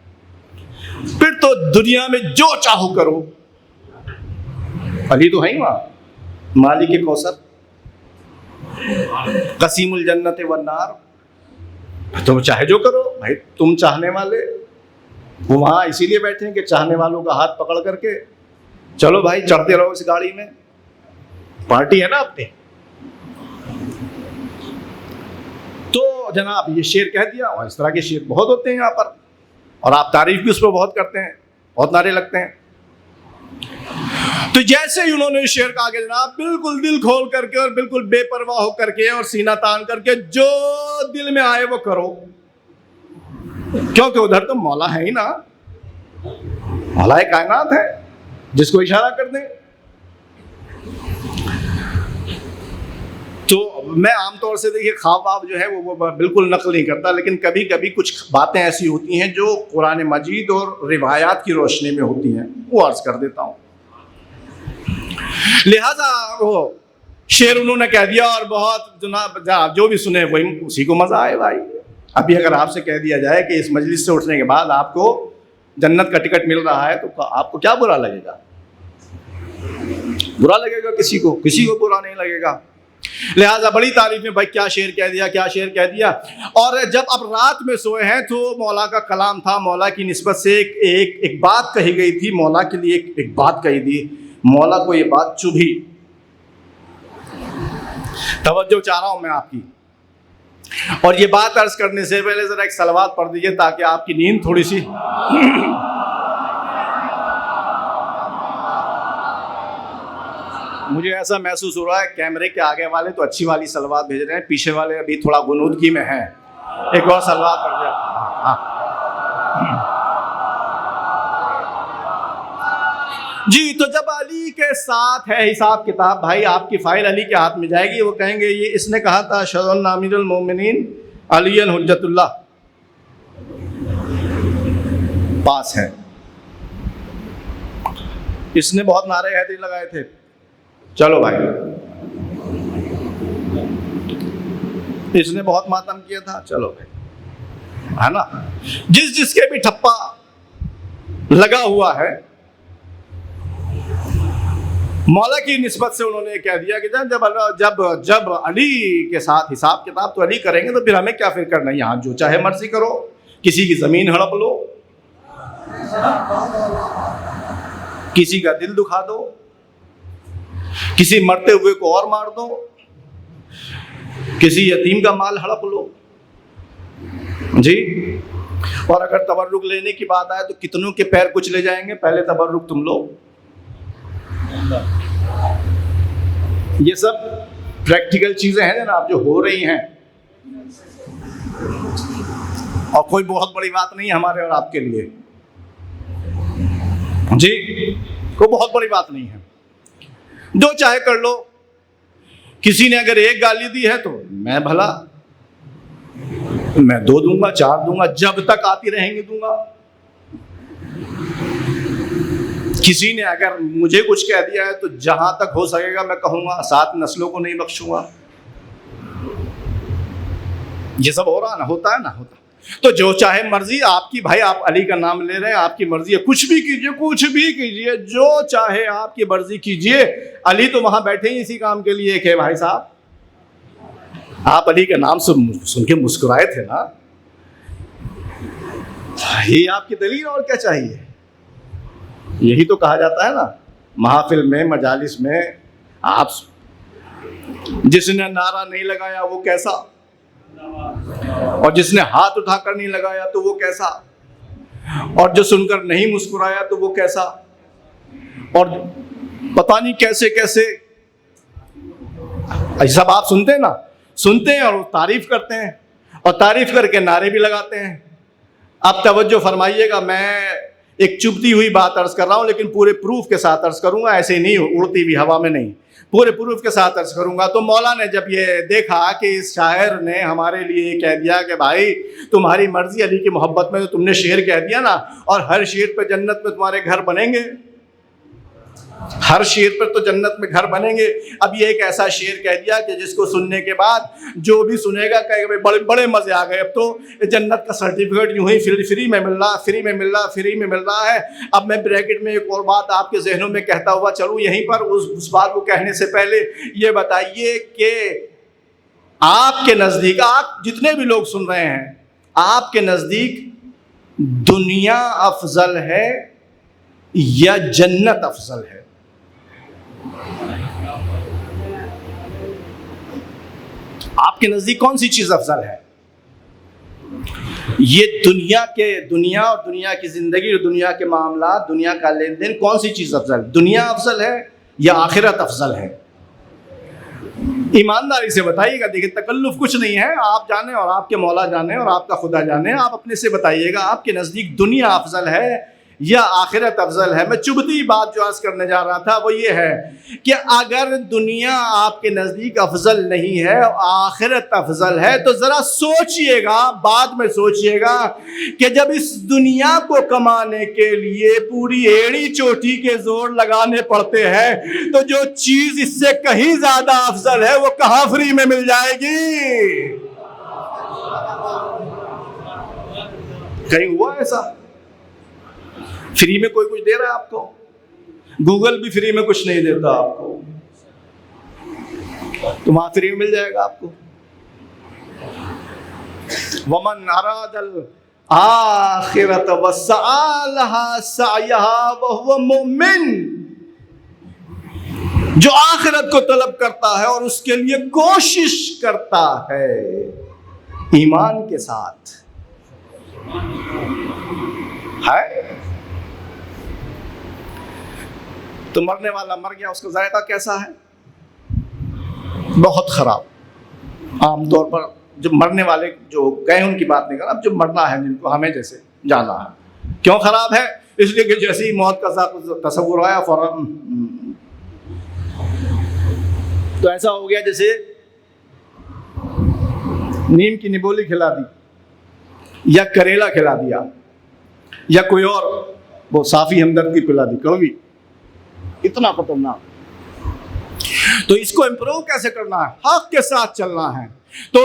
پھر تو دنیا میں جو چاہو کرو، علی تو ہے ہی وہاں، مالک کوثر، قسیم الجنت والنار، تم چاہے جو کرو بھائی، تم چاہنے والے وہ وہاں اسی لیے بیٹھے ہیں کہ چاہنے والوں کا ہاتھ پکڑ کر کے چلو بھائی چڑھتے رہو اس گاڑی میں، پارٹی ہے نا اپنی۔ تو جناب یہ شعر کہہ دیا، اور اس طرح کے شعر بہت ہوتے ہیں یہاں پر، اور آپ تعریف بھی اس پہ بہت کرتے ہیں، بہت نعرے لگتے ہیں۔ تو جیسے ہی انہوں نے شعر کہا کہ جناب بالکل دل کھول کر کے اور بالکل بے پرواہ ہو کر کے اور سینہ تان کر کے جو دل میں آئے وہ کرو، کیونکہ ادھر تو مولا ہے ہی نا، مولا کائنات ہے، جس کو اشارہ کر دیں۔ تو میں عام طور سے دیکھیے خواب واب جو ہے وہ بالکل نقل نہیں کرتا، لیکن کبھی کبھی کچھ باتیں ایسی ہوتی ہیں جو قرآن مجید اور روایات کی روشنی میں ہوتی ہیں، وہ عرض کر دیتا ہوں۔ لہذا وہ شعر انہوں نے کہہ دیا اور بہت جناب جو بھی سنے وہی اسی کو مزہ آئے بھائی۔ ابھی اگر آپ سے کہہ دیا جائے کہ اس مجلس سے اٹھنے کے بعد آپ کو جنت کا ٹکٹ مل رہا ہے تو آپ کو کیا برا لگے گا؟ برا لگے گا کسی کو برا نہیں لگے گا۔ لہٰذا بڑی تعریف میں بھائی کیا شعر کہہ دیا، کیا شعر کہہ دیا۔ اور جب اب رات میں سوئے ہیں تو مولا کا کلام تھا، مولا کی نسبت سے ایک بات کہی گئی تھی، مولا کے لیے ایک بات کہی تھی، مولا کو یہ بات چبھی۔ توجہ چاہ رہا ہوں میں آپ کی، اور یہ بات عرض کرنے سے پہلے ذرا ایک صلوات پڑھ دیجئے تاکہ آپ کی نیند تھوڑی سی مجھے ایسا محسوس ہو رہا ہے کیمرے کے آگے والے تو اچھی والی صلوات بھیج رہے ہیں، پیچھے والے ابھی تھوڑا غنودگی میں ہیں، ایک اور صلوات پڑھ دیا۔ جی تو جب علی کے ساتھ ہے حساب کتاب، بھائی آپ کی فائل علی کے ہاتھ میں جائے گی، وہ کہیں گے یہ اس نے کہا تھا اشہد ان امیر المومنین علی حجت اللہ پاس ہے، اس نے بہت نعرے حیدری لگائے تھے، چلو بھائی اس نے بہت ماتم کیا تھا، چلو بھائی، ہے نا، جس کے بھی ٹھپا لگا ہوا ہے مولا کی نسبت سے انہوں نے کہہ دیا کہ جب علی کے ساتھ حساب کتاب تو علی کریں گے تو پھر ہمیں کیا فکر کرنا ہے، یہاں جو چاہے مرضی کرو، کسی کی زمین ہڑپ لو، کسی کا دل دکھا دو، کسی مرتے ہوئے کو اور مار دو، کسی یتیم کا مال ہڑپ لو، جی۔ اور اگر تبرک لینے کی بات آئے تو کتنوں کے پیر کچلے جائیں گے، پہلے تبرک تم لو۔ یہ سب پریکٹیکل چیزیں ہیں جناب جو ہو رہی ہیں، اور کوئی بہت بڑی بات نہیں ہے ہمارے اور آپ کے لیے، جی کوئی بہت بڑی بات نہیں ہے، جو چاہے کر لو۔ کسی نے اگر ایک گالی دی ہے تو میں بھلا میں 2 دوں گا، 4 دوں گا، جب تک آتی رہیں گے دوں گا۔ کسی نے اگر مجھے کچھ کہہ دیا ہے تو جہاں تک ہو سکے گا میں کہوں گا، 7 نسلوں کو نہیں بخشوں گا۔ یہ سب ہو رہا نا، ہوتا ہے نا، ہوتا۔ تو جو چاہے مرضی آپ کی، بھائی آپ علی کا نام لے رہے ہیں، آپ کی مرضی ہے، کچھ بھی کیجئے، کچھ بھی کیجئے، جو چاہے آپ کی مرضی کیجئے۔ علی تو وہاں بیٹھے ہی اسی کام کے لیے کہ بھائی صاحب آپ علی کا نام سن کے مسکرائے تھے نا، یہ آپ کی دلیل، اور کیا چاہیے؟ یہی تو کہا جاتا ہے نا محافل میں، مجالس میں، آپ جس نے نعرہ نہیں لگایا وہ کیسا، اور جس نے ہاتھ اٹھا کر نہیں لگایا تو وہ کیسا، اور جو سن کر نہیں مسکرایا تو وہ کیسا، اور پتہ نہیں کیسے کیسے سب آپ سنتے ہیں نا، سنتے ہیں اور تعریف کرتے ہیں، اور تعریف کر کے نعرے بھی لگاتے ہیں۔ اب توجہ فرمائیے گا، میں ایک چبھتی ہوئی بات عرض کر رہا ہوں، لیکن پورے پروف کے ساتھ عرض کروں گا، ایسے ہی نہیں اڑتی ہوئی ہوا میں نہیں، پورے پروف کے ساتھ عرض کروں گا۔ تو مولا نے جب یہ دیکھا کہ اس شاعر نے ہمارے لیے یہ کہہ دیا کہ بھائی تمہاری مرضی، علی کی محبت میں تو تم نے شعر کہہ دیا نا، اور ہر شعر پہ جنت میں تمہارے گھر بنیں گے، ہر شعر پر تو جنت میں گھر بنیں گے۔ اب یہ ایک ایسا شعر کہہ دیا کہ جس کو سننے کے بعد جو بھی سنے گا کہے گا بڑے بڑے مزے آ گئے، اب تو جنت کا سرٹیفکیٹ یوں ہی فری میں مل رہا، فری میں مل رہا، فری میں مل رہا ہے۔ اب میں بریکٹ میں ایک اور بات آپ کے ذہنوں میں کہتا ہوا چلوں، یہیں پر اس بات کو کہنے سے پہلے یہ بتائیے کہ آپ کے نزدیک، آپ جتنے بھی لوگ سن رہے ہیں، آپ کے نزدیک دنیا افضل ہے یا جنت افضل ہے؟ آپ کے نزدیک کون سی چیز افضل ہے؟ یہ دنیا اور دنیا کی زندگی اور دنیا کے معاملات، دنیا کا لین دین، کون سی چیز افضل ہے؟ دنیا افضل ہے یا آخرت افضل ہے؟ ایمانداری سے بتائیے گا. دیکھیں تکلف کچھ نہیں ہے، آپ جانیں اور آپ کے مولا جانیں اور آپ کا خدا جانیں. آپ اپنے سے بتائیے گا آپ کے نزدیک دنیا افضل ہے یا آخرت افضل ہے؟ میں چبھتی بات جو عرض کرنے جا رہا تھا وہ یہ ہے کہ اگر دنیا آپ کے نزدیک افضل نہیں ہے، آخرت افضل ہے، تو ذرا سوچئے گا، بعد میں سوچئے گا کہ جب اس دنیا کو کمانے کے لیے پوری ایڑی چوٹی کے زور لگانے پڑتے ہیں تو جو چیز اس سے کہیں زیادہ افضل ہے وہ کہاں فری میں مل جائے گی؟ کہیں ہوا ایسا؟ فری میں کوئی کچھ دے رہا ہے آپ کو؟ گوگل بھی فری میں کچھ نہیں دیتا آپ کو، تو وہاں فری میں مل جائے گا آپ کو. وَمَنْ أَرَادَ الْآخِرَةَ وَسَعَى لَهَا سَعْيَهَا وَهُوَ مُؤْمِنٌ، جو آخرت کو طلب کرتا ہے اور اس کے لیے کوشش کرتا ہے ایمان کے ساتھ ہے. تو مرنے والا مر گیا، اس کا ذائقہ کیسا ہے؟ بہت خراب. عام طور پر جو مرنے والے جو گئے ان کی بات نہیں کر رہا، اب جو مرنا ہے، جن کو ہمیں جیسے جانا ہے، کیوں خراب ہے؟ اس لیے کہ جیسے ہی موت کا تصور آیا فوراً تو ایسا ہو گیا جیسے نیم کی نبولی کھلا دی یا کریلا کھلا دیا یا کوئی اور وہ صافی ہمدرد کی پلا دی، کڑوی، اتنا خطرناک. تو اس کو امپروو کیسے کرنا ہے؟ حق کے ساتھ چلنا ہے. تو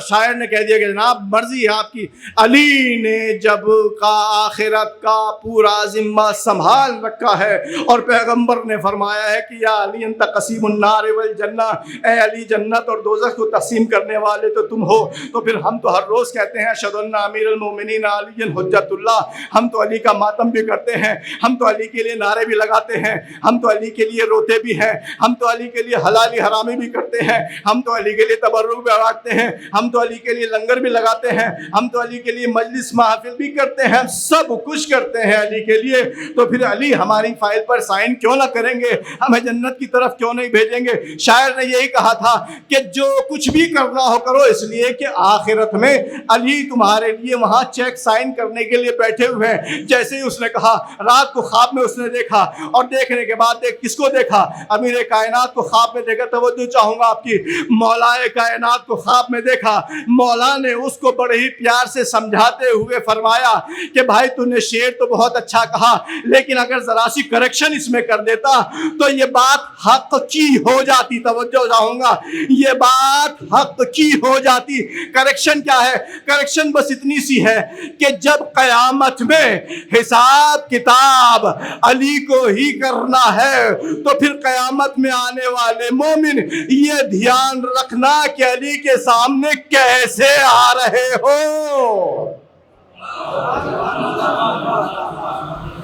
شاعر نے کہہ دیا کہ جناب مرضی ہے آپ کی. علی نے جب کا آخرت کا پورا ذمہ سنبھال رکھا ہے اور پیغمبر نے فرمایا ہے کہ یا علی انت قسیم النار والجنہ، اے علی جنت اور دوزخ کو تقسیم کرنے والے تو تم ہو. تو پھر ہم تو ہر روز کہتے ہیں اشہد ان امیر المومنین علی حجت اللہ. ہم تو علی کا ماتم بھی کرتے ہیں، ہم تو علی کے لیے نعرے بھی لگاتے ہیں، ہم تو علی کے لیے روتے بھی ہیں، ہم تو علی کے لیے حلالی حرامی بھی کرتے ہیں، ہم تو علی کے لیے تبرک بھی رکھتے ہیں، ہم تو علی کے لیے لنگر بھی لگاتے ہیں، ہم تو علی کے لیے مجلس محافل بھی کرتے ہیں، ہم سب کچھ کرتے ہیں علی کے لیے. تو پھر علی ہماری فائل پر سائن کیوں نہ کریں گے؟ ہمیں جنت کی طرف کیوں نہیں بھیجیں گے؟ شاعر نے یہی کہا تھا کہ جو کچھ بھی کرنا ہو کرو، اس لیے کہ آخرت میں علی تمہارے لیے وہاں چیک سائن کرنے کے لیے بیٹھے ہوئے ہیں. جیسے ہی اس نے کہا، رات کو خواب میں اس نے دیکھا اور دیکھنے کے بعد کس کو دیکھا؟ امیر کائنات کو خواب میں دیکھا. توجہ چاہوں گا آپ کی، مولا کائنات کو خواب میں دیکھا. مولا نے اس کو بڑے ہی پیار سے سمجھاتے ہوئے فرمایا کہ بھائی تو نے شعر تو بہت اچھا کہا، لیکن اگر ذرا سی کریکشن اس میں کر دیتا تو یہ بات حق کی ہو جاتی. توجہ چاہوں گا، یہ بات حق کی ہو جاتی. کریکشن کیا ہے؟ کریکشن بس اتنی سی ہے کہ جب قیامت میں حساب کتاب علی کو ہی کرنا ہے تو پھر قیامت میں آنے والے مومن یہ دھیان رکھنا کہ علی کے سامنے کیسے آ رہے ہو.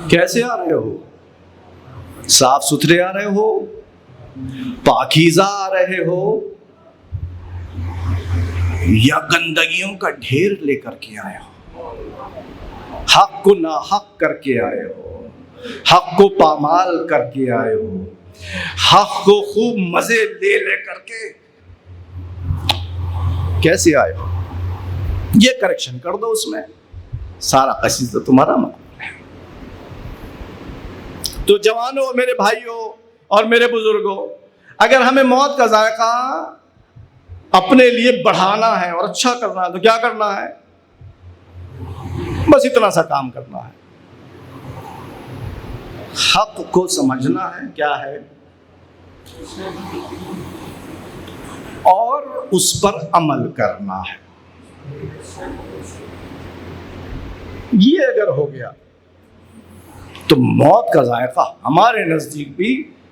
کیسے آ رہے ہو؟ صاف ستھرے آ رہے ہو؟ پاکیزہ آ رہے ہو یا گندگیوں کا ڈھیر لے کر کے آئے ہو؟ حق کو ناحق کر کے آئے ہو؟ حق کو پامال کر کے آئے ہو؟ حق کو خوب مزے لے کر کے کیسے آئے ہو؟ یہ کریکشن کر دو، اس میں سارا قصیدہ تمہارا مقبول ہے. تو جوانوں، میرے بھائیوں اور میرے بزرگوں، اگر ہمیں موت کا ذائقہ اپنے لیے بڑھانا ہے اور اچھا کرنا ہے تو کیا کرنا ہے؟ بس اتنا سا کام کرنا ہے. حق کو سمجھنا ہے کیا ہے اور اس پر عمل کرنا ہے. یہ اگر ہو گیا تو موت کا ذائقہ ہمارے نزدیک بھی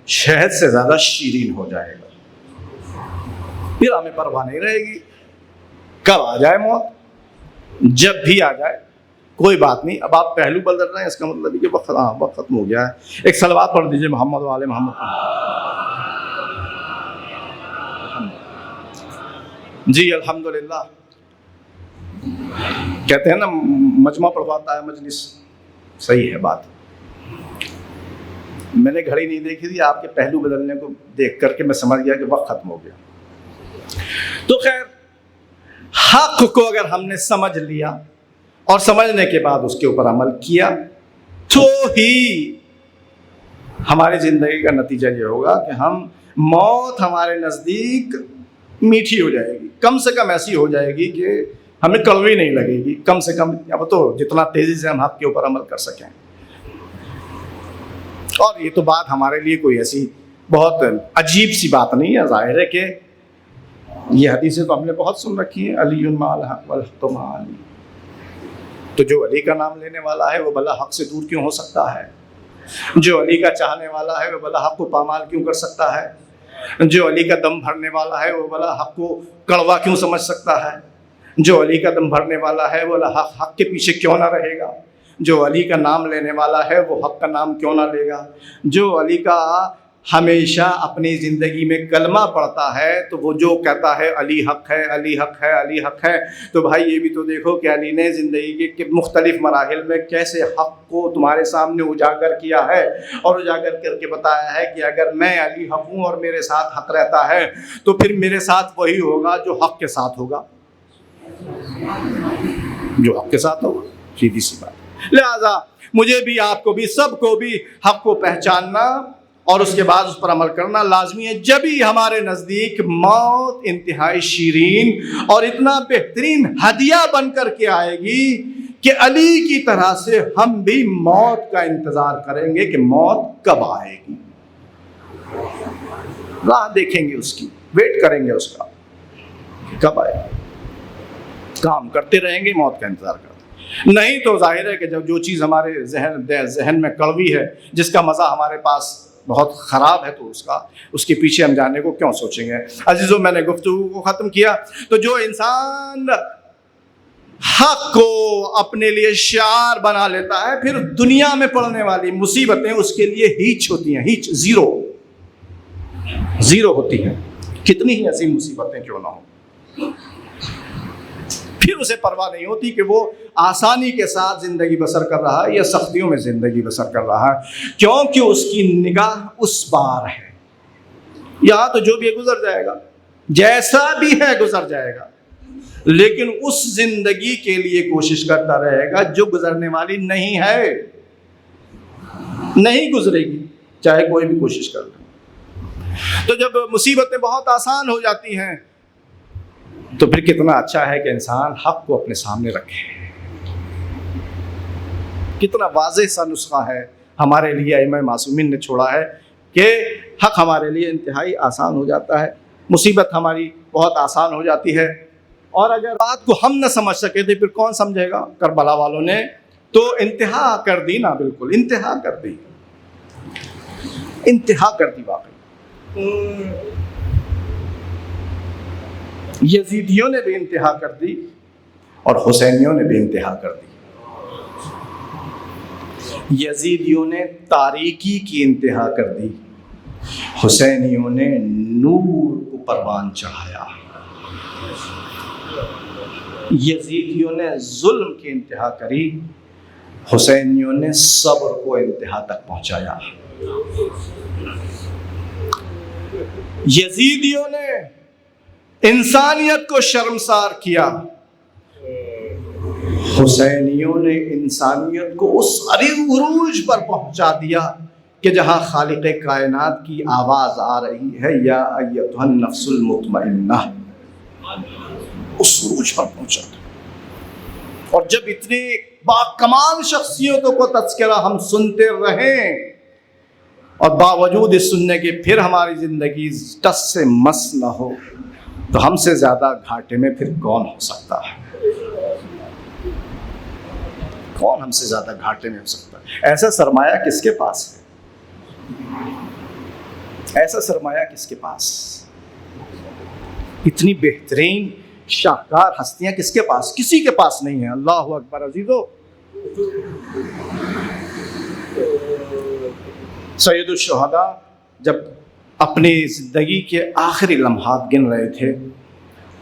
شہد سے زیادہ شیرین ہو جائے گا. پھر ہمیں پرواہ نہیں رہے گی، کب آ جائے موت، جب بھی آ جائے کوئی بات نہیں. اب آپ پہلو بدل رہے ہیں، اس کا مطلب ہے کہ وقت ختم ہو گیا ہے. ایک صلوات پڑھ دیجئے محمد و آل محمد. جی الحمدللہ. کہتے ہیں نا مجمع پڑھواتا ہے مجلس، صحیح ہے بات. میں نے گھڑی نہیں دیکھی تھی، آپ کے پہلو بدلنے کو دیکھ کر کے میں سمجھ گیا کہ وقت ختم ہو گیا. تو خیر، حق کو اگر ہم نے سمجھ لیا اور سمجھنے کے بعد اس کے اوپر عمل کیا تو ہی ہماری زندگی کا نتیجہ یہ ہوگا کہ موت ہمارے نزدیک میٹھی ہو جائے گی، کم سے کم ایسی ہو جائے گی کہ ہمیں کڑوی نہیں لگے گی، کم سے کم اب تو جتنا تیزی سے ہم حق کے اوپر عمل کر سکیں. اور یہ تو بات ہمارے لیے کوئی ایسی بہت عجیب سی بات نہیں ہے. ظاہر ہے کہ یہ حدیثیں تو ہم نے بہت سن رکھی ہیں، علی مع الحق والحق مع علی. تو جو علی کا نام لینے والا ہے وہ بھلا حق سے دور کیوں ہو سکتا ہے؟ جو علی کا چاہنے والا ہے وہ بھلا حق کو پامال کیوں کر سکتا ہے؟ جو علی کا دم بھرنے والا ہے وہ بھلا حق کو کڑوا کیوں سمجھ سکتا ہے؟ جو علی کا دم بھرنے والا ہے وہ حق کے پیچھے کیوں نہ رہے گا؟ جو علی کا نام لینے والا ہے وہ حق کا نام کیوں نہ لے گا؟ جو علی کا ہمیشہ اپنی زندگی میں کلمہ پڑھتا ہے تو وہ جو کہتا ہے علی حق ہے، علی حق ہے، علی حق ہے، تو بھائی یہ بھی تو دیکھو کہ علی نے زندگی کے مختلف مراحل میں کیسے حق کو تمہارے سامنے اجاگر کیا ہے، اور اجاگر کر کے بتایا ہے کہ اگر میں علی حق ہوں اور میرے ساتھ حق رہتا ہے تو پھر میرے ساتھ وہی ہوگا جو حق کے ساتھ ہوگا، جو حق کے ساتھ ہوگا. سیدھی سی بات. لہذا مجھے بھی، آپ کو بھی، سب کو بھی حق کو پہچاننا اور اس کے بعد اس پر عمل کرنا لازمی ہے. جبھی ہمارے نزدیک موت انتہائی شیرین اور اتنا بہترین ہدیہ بن کر کے آئے گی کہ علی کی طرح سے ہم بھی موت کا انتظار کریں گے کہ موت کب آئے گی. راہ دیکھیں گے اس کی، ویٹ کریں گے اس کا کب آئے گی. کام کرتے رہیں گے، موت کا انتظار کرتے. نہیں تو ظاہر ہے کہ جب جو چیز ہمارے ذہن میں کڑوی ہے، جس کا مزہ ہمارے پاس بہت خراب ہے، تو اس کے پیچھے ہم جانے کو کیوں سوچیں گے. عزیزوں، میں نے گفتگو کو ختم کیا. تو جو انسان حق کو اپنے لیے شعار بنا لیتا ہے، پھر دنیا میں پڑنے والی مصیبتیں اس کے لیے ہیچ ہوتی ہیں، ہیچ، زیرو ہوتی ہیں، کتنی ہی عظیم مصیبتیں کیوں نہ ہوں. پھر اسے پرواہ نہیں ہوتی کہ وہ آسانی کے ساتھ زندگی بسر کر رہا ہے یا سختیوں میں زندگی بسر کر رہا ہے، کیونکہ اس کی نگاہ اس بار ہے. یہاں تو جو بھی ہے گزر جائے گا، جیسا بھی ہے گزر جائے گا، لیکن اس زندگی کے لیے کوشش کرتا رہے گا جو گزرنے والی نہیں ہے، نہیں گزرے گی چاہے کوئی بھی کوشش کر لے. تو جب مصیبتیں بہت آسان ہو جاتی ہیں تو پھر کتنا اچھا ہے کہ انسان حق کو اپنے سامنے رکھے. کتنا واضح سا نسخہ ہے ہمارے لیے ائمہ معصومین نے چھوڑا ہے کہ حق ہمارے لیے انتہائی آسان ہو جاتا ہے، مصیبت ہماری بہت آسان ہو جاتی ہے. اور اگر بات کو ہم نہ سمجھ سکے تو پھر کون سمجھے گا؟ کربلا والوں نے تو انتہا کر دی نا، بالکل انتہا کر دی، انتہا کر دی واقعی. یزیدیوں نے بھی انتہا کر دی اور حسینیوں نے بھی انتہا کر دی. یزیدیوں نے تاریکی کی انتہا کر دی، حسینیوں نے نور کو پروان چڑھایا. یزیدیوں نے ظلم کی انتہا کری، حسینیوں نے صبر کو انتہا تک پہنچایا. یزیدیوں نے انسانیت کو شرمسار کیا، حسینیوں نے انسانیت کو اس عروج پر پہنچا دیا کہ جہاں خالق کائنات کی آواز آ رہی ہے، یا ایتھا النفس المطمئنہ، اس عروج پر پہنچا دیا. اور جب اتنے باکمال شخصیتوں کو تذکرہ ہم سنتے رہیں اور باوجود اس سننے کے پھر ہماری زندگی ٹس سے مس نہ ہو، تو ہم سے زیادہ گھاٹے میں پھر کون ہو سکتا ہے؟ کون ہم سے زیادہ گھاٹے میں ہو سکتا ہے؟ ایسا سرمایہ کس کے پاس ہے؟ ایسا سرمایہ کس کے پاس؟ اتنی بہترین شاہکار ہستیاں کس کے پاس؟ کسی کے پاس نہیں ہے. اللہ اکبر. عزیزو، سید الشہداء جب اپنی زندگی کے آخری لمحات گن رہے تھے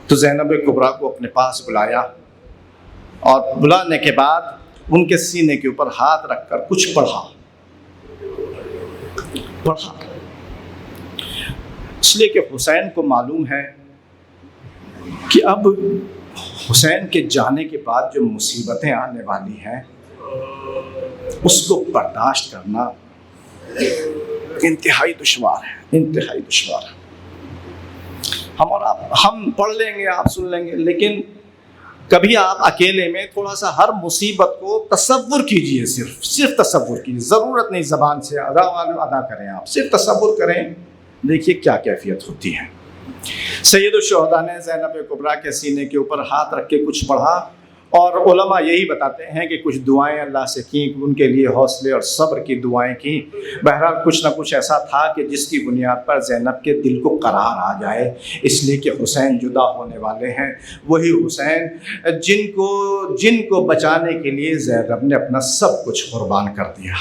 تو زینب کبریٰ کو اپنے پاس بلایا اور بلانے کے بعد ان کے سینے کے اوپر ہاتھ رکھ کر کچھ پڑھا. اس لیے کہ حسین کو معلوم ہے کہ اب حسین کے جانے کے بعد جو مصیبتیں آنے والی ہیں اس کو برداشت کرنا انتہائی دشوار ہے. ہم پڑھ لیں گے، آپ سن لیں گے، لیکن کبھی آپ اکیلے میں تھوڑا سا ہر مصیبت کو تصور کیجئے، صرف تصور کیجئے، ضرورت نہیں زبان سے ادا کریں، آپ صرف تصور کریں، دیکھیے کیا کیفیت ہوتی ہے. سید الشہداء نے زینب کبریٰ کے سینے کے اوپر ہاتھ رکھ کے کچھ پڑھا، اور علماء یہی بتاتے ہیں کہ کچھ دعائیں اللہ سے کیں، ان کے لیے حوصلے اور صبر کی دعائیں کیں. بہرحال کچھ نہ کچھ ایسا تھا کہ جس کی بنیاد پر زینب کے دل کو قرار آ جائے، اس لیے کہ حسین جدا ہونے والے ہیں. وہی حسین جن کو بچانے کے لیے زینب نے اپنا سب کچھ قربان کر دیا.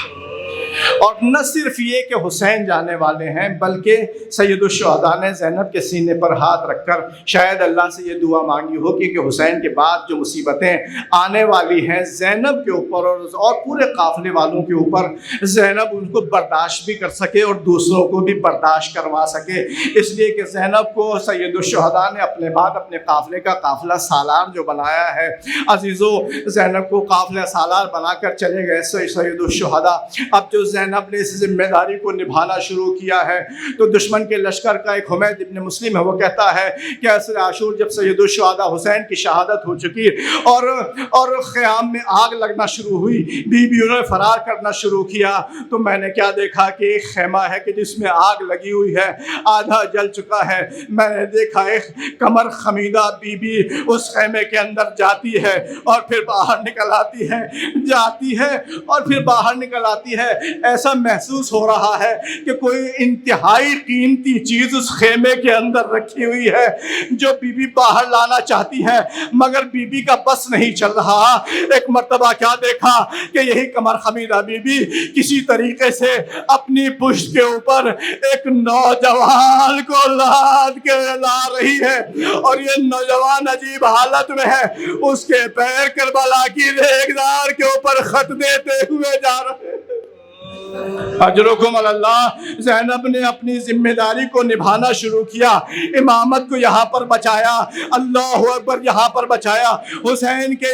اور نہ صرف یہ کہ حسین جانے والے ہیں، بلکہ سید الشہداء نے زینب کے سینے پر ہاتھ رکھ کر شاید اللہ سے یہ دعا مانگی ہو کہ حسین کے بعد جو مصیبتیں آنے والی ہیں زینب کے اوپر اور پورے قافلے والوں کے اوپر، زینب ان کو برداشت بھی کر سکے اور دوسروں کو بھی برداشت کروا سکے. اس لیے کہ زینب کو سید الشہداء نے اپنے بعد اپنے قافلے کا قافلہ سالار جو بنایا ہے. عزیزو، زینب کو قافلہ سالار بنا کر چلے گئے سید الشہداء. اب جو زینب نے اس ذمہ داری کو نبھانا شروع کیا ہے تو دشمن کے لشکر کا ایک حمید ابن مسلم ہے، وہ کہتا ہے کہ عصر عاشور جب سید الشہداء حسین کی شہادت ہو چکی اور خیام میں آگ لگنا شروع ہوئی، بیویوں نے فرار کرنا شروع کیا، تو میں نے کیا دیکھا کہ ایک خیمہ ہے کہ جس میں آگ لگی ہوئی ہے، آدھا جل چکا ہے. میں نے دیکھا ایک کمر خمیدہ بی بی اس خیمے کے اندر جاتی ہے اور پھر باہر نکل آتی ہے، جاتی ہے اور پھر باہر نکل آتی ہے. ایسا محسوس ہو رہا ہے کہ کوئی انتہائی قیمتی چیز اس خیمے کے اندر رکھی ہوئی ہے جو بی بی باہر لانا چاہتی ہے مگر بی بی کا بس نہیں چل رہا. ایک مرتبہ کیا دیکھا کہ یہی کمر خمیدہ بی بی کسی طریقے سے اپنی پشت کے اوپر ایک نوجوان کو لاد کے لا رہی ہے اور یہ نوجوان عجیب حالت میں ہے، اس کے پیر کربلا کی ریگدار کے اوپر خط دیتے ہوئے جا رہے ہیں. اجرکم اللہ. زینب نے اپنی ذمہ داری کو نبھانا شروع کیا، امامت کو یہاں پر بچایا، اللہ اکبر یہاں پر بچایا، حسین کے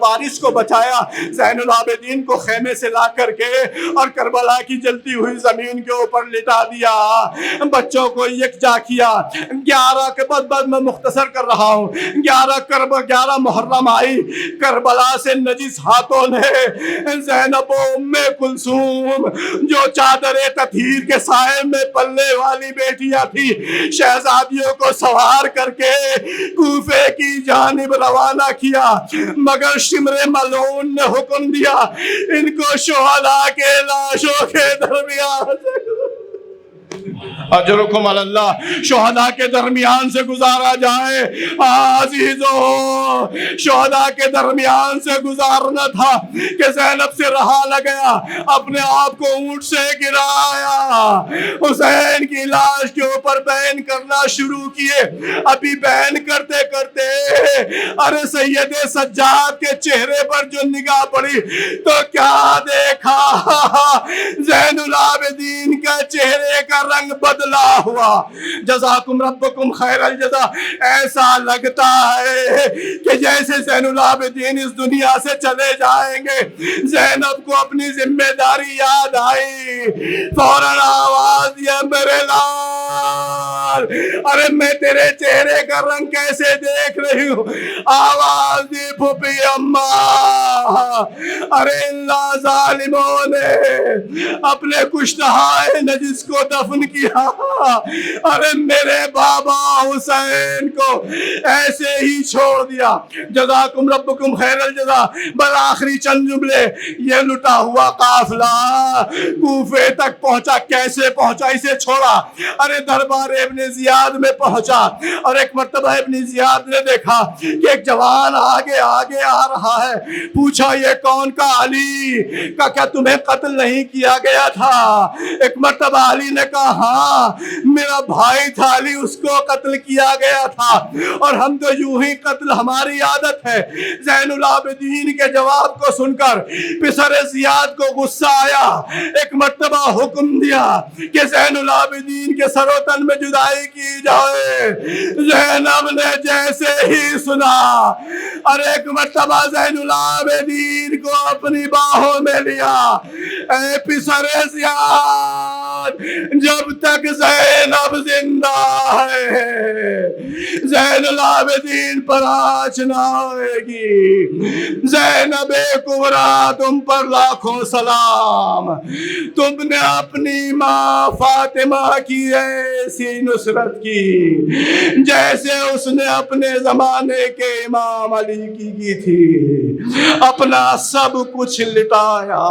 وارث کو بچایا، زین العابدین کو خیمے سے لا کر کے اور کربلا کی جلتی ہوئی زمین کے اوپر لٹا دیا، بچوں کو یکجا کیا. 11 کے بعد میں مختصر کر رہا ہوں، 11 محرم آئی، کربلا سے نجس ہاتھوں نے زینب و ام کلثوم جو چادر تطہیر کے سائے میں پلنے والی بیٹیاں تھی، شہزادیوں کو سوار کر کے کوفے کی جانب روانہ کیا، مگر شمر ملعون نے حکم دیا ان کو شہداء کے لاشوں کے درمیان اجرکم اللہ، شہداء کے درمیان سے گزارا جائے. عزیزو، شہداء کے درمیان سے گزارنا تھا کہ زینب سے رہا نہ گیا، اپنے آپ کو اونٹ سے گرایا، حسین کی لاش کے اوپر بین کرنا شروع کیے. ابھی بین کرتے کرتے ارے سید سجاد کے چہرے پر جو نگاہ پڑی تو کیا دیکھا، زین العابدین کا چہرے کا رنگ بدلا ہوا. جزاکم ربکم خیر الجزا. ایسا لگتا ہے کہ جیسے زین العابدین اس دنیا سے چلے جائیں گے، زینب کو اپنی ذمہ داری یاد آئی، فوراً آواز دیا، میرے لال، ارے میں تیرے چہرے کا رنگ کیسے دیکھ رہی ہوں. آواز دی، پھوپھی اماں، ارے اللہ ظالموں نے اپنے کشتہائے نجس کو دفن کیا، ارے میرے بابا حسین کو ایسے ہی چھوڑ دیا. جزاکم ربکم خیر الجزا. بالآخری چند جملے، یہ لٹا ہوا قافلہ کوفے تک پہنچا. کیسے پہنچا؟ اسے چھوڑا، ارے دربار ابن زیاد میں پہنچا اور ایک مرتبہ ابن زیاد نے دیکھا کہ ایک جوان آگے آ رہا ہے. پوچھا پوچھا یہ کون کا؟ علی کا کیا تمہیں قتل نہیں کیا گیا تھا؟ ایک مرتبہ علی نے کہا ہاں میرا بھائی تھا علی، اس کو قتل کیا گیا تھا، اور ہم تو یوں ہی قتل ہماری عادت ہے۔ زین العابدین کے جواب کو سن کر پسر زیاد کو غصہ آیا، ایک مرتبہ حکم دیا کہ زین العابدین کے سر و تن میں جدائی کی جائے۔ زینب نے جیسے ہی سنا اور ایک مرتبہ زین العابدین کو اپنی باہوں میں لیا۔ اے پسر زیاد، جب تک زینب زندہ ہے زین العابدین پر آنچ نہ آئے گی۔ زینب کبریٰ تم پر لاکھوں سلام، تم نے اپنی ماں فاطمہ کی ایسی نصرت کی جیسے اس نے اپنے زمانے کے امام علی کی تھی، اپنا سب کچھ لٹایا،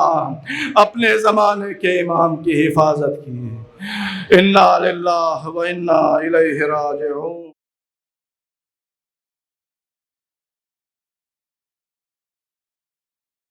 اپنے زمانے کے امام کی حفاظت کی۔ انا للہ و انا الیہ راجعون۔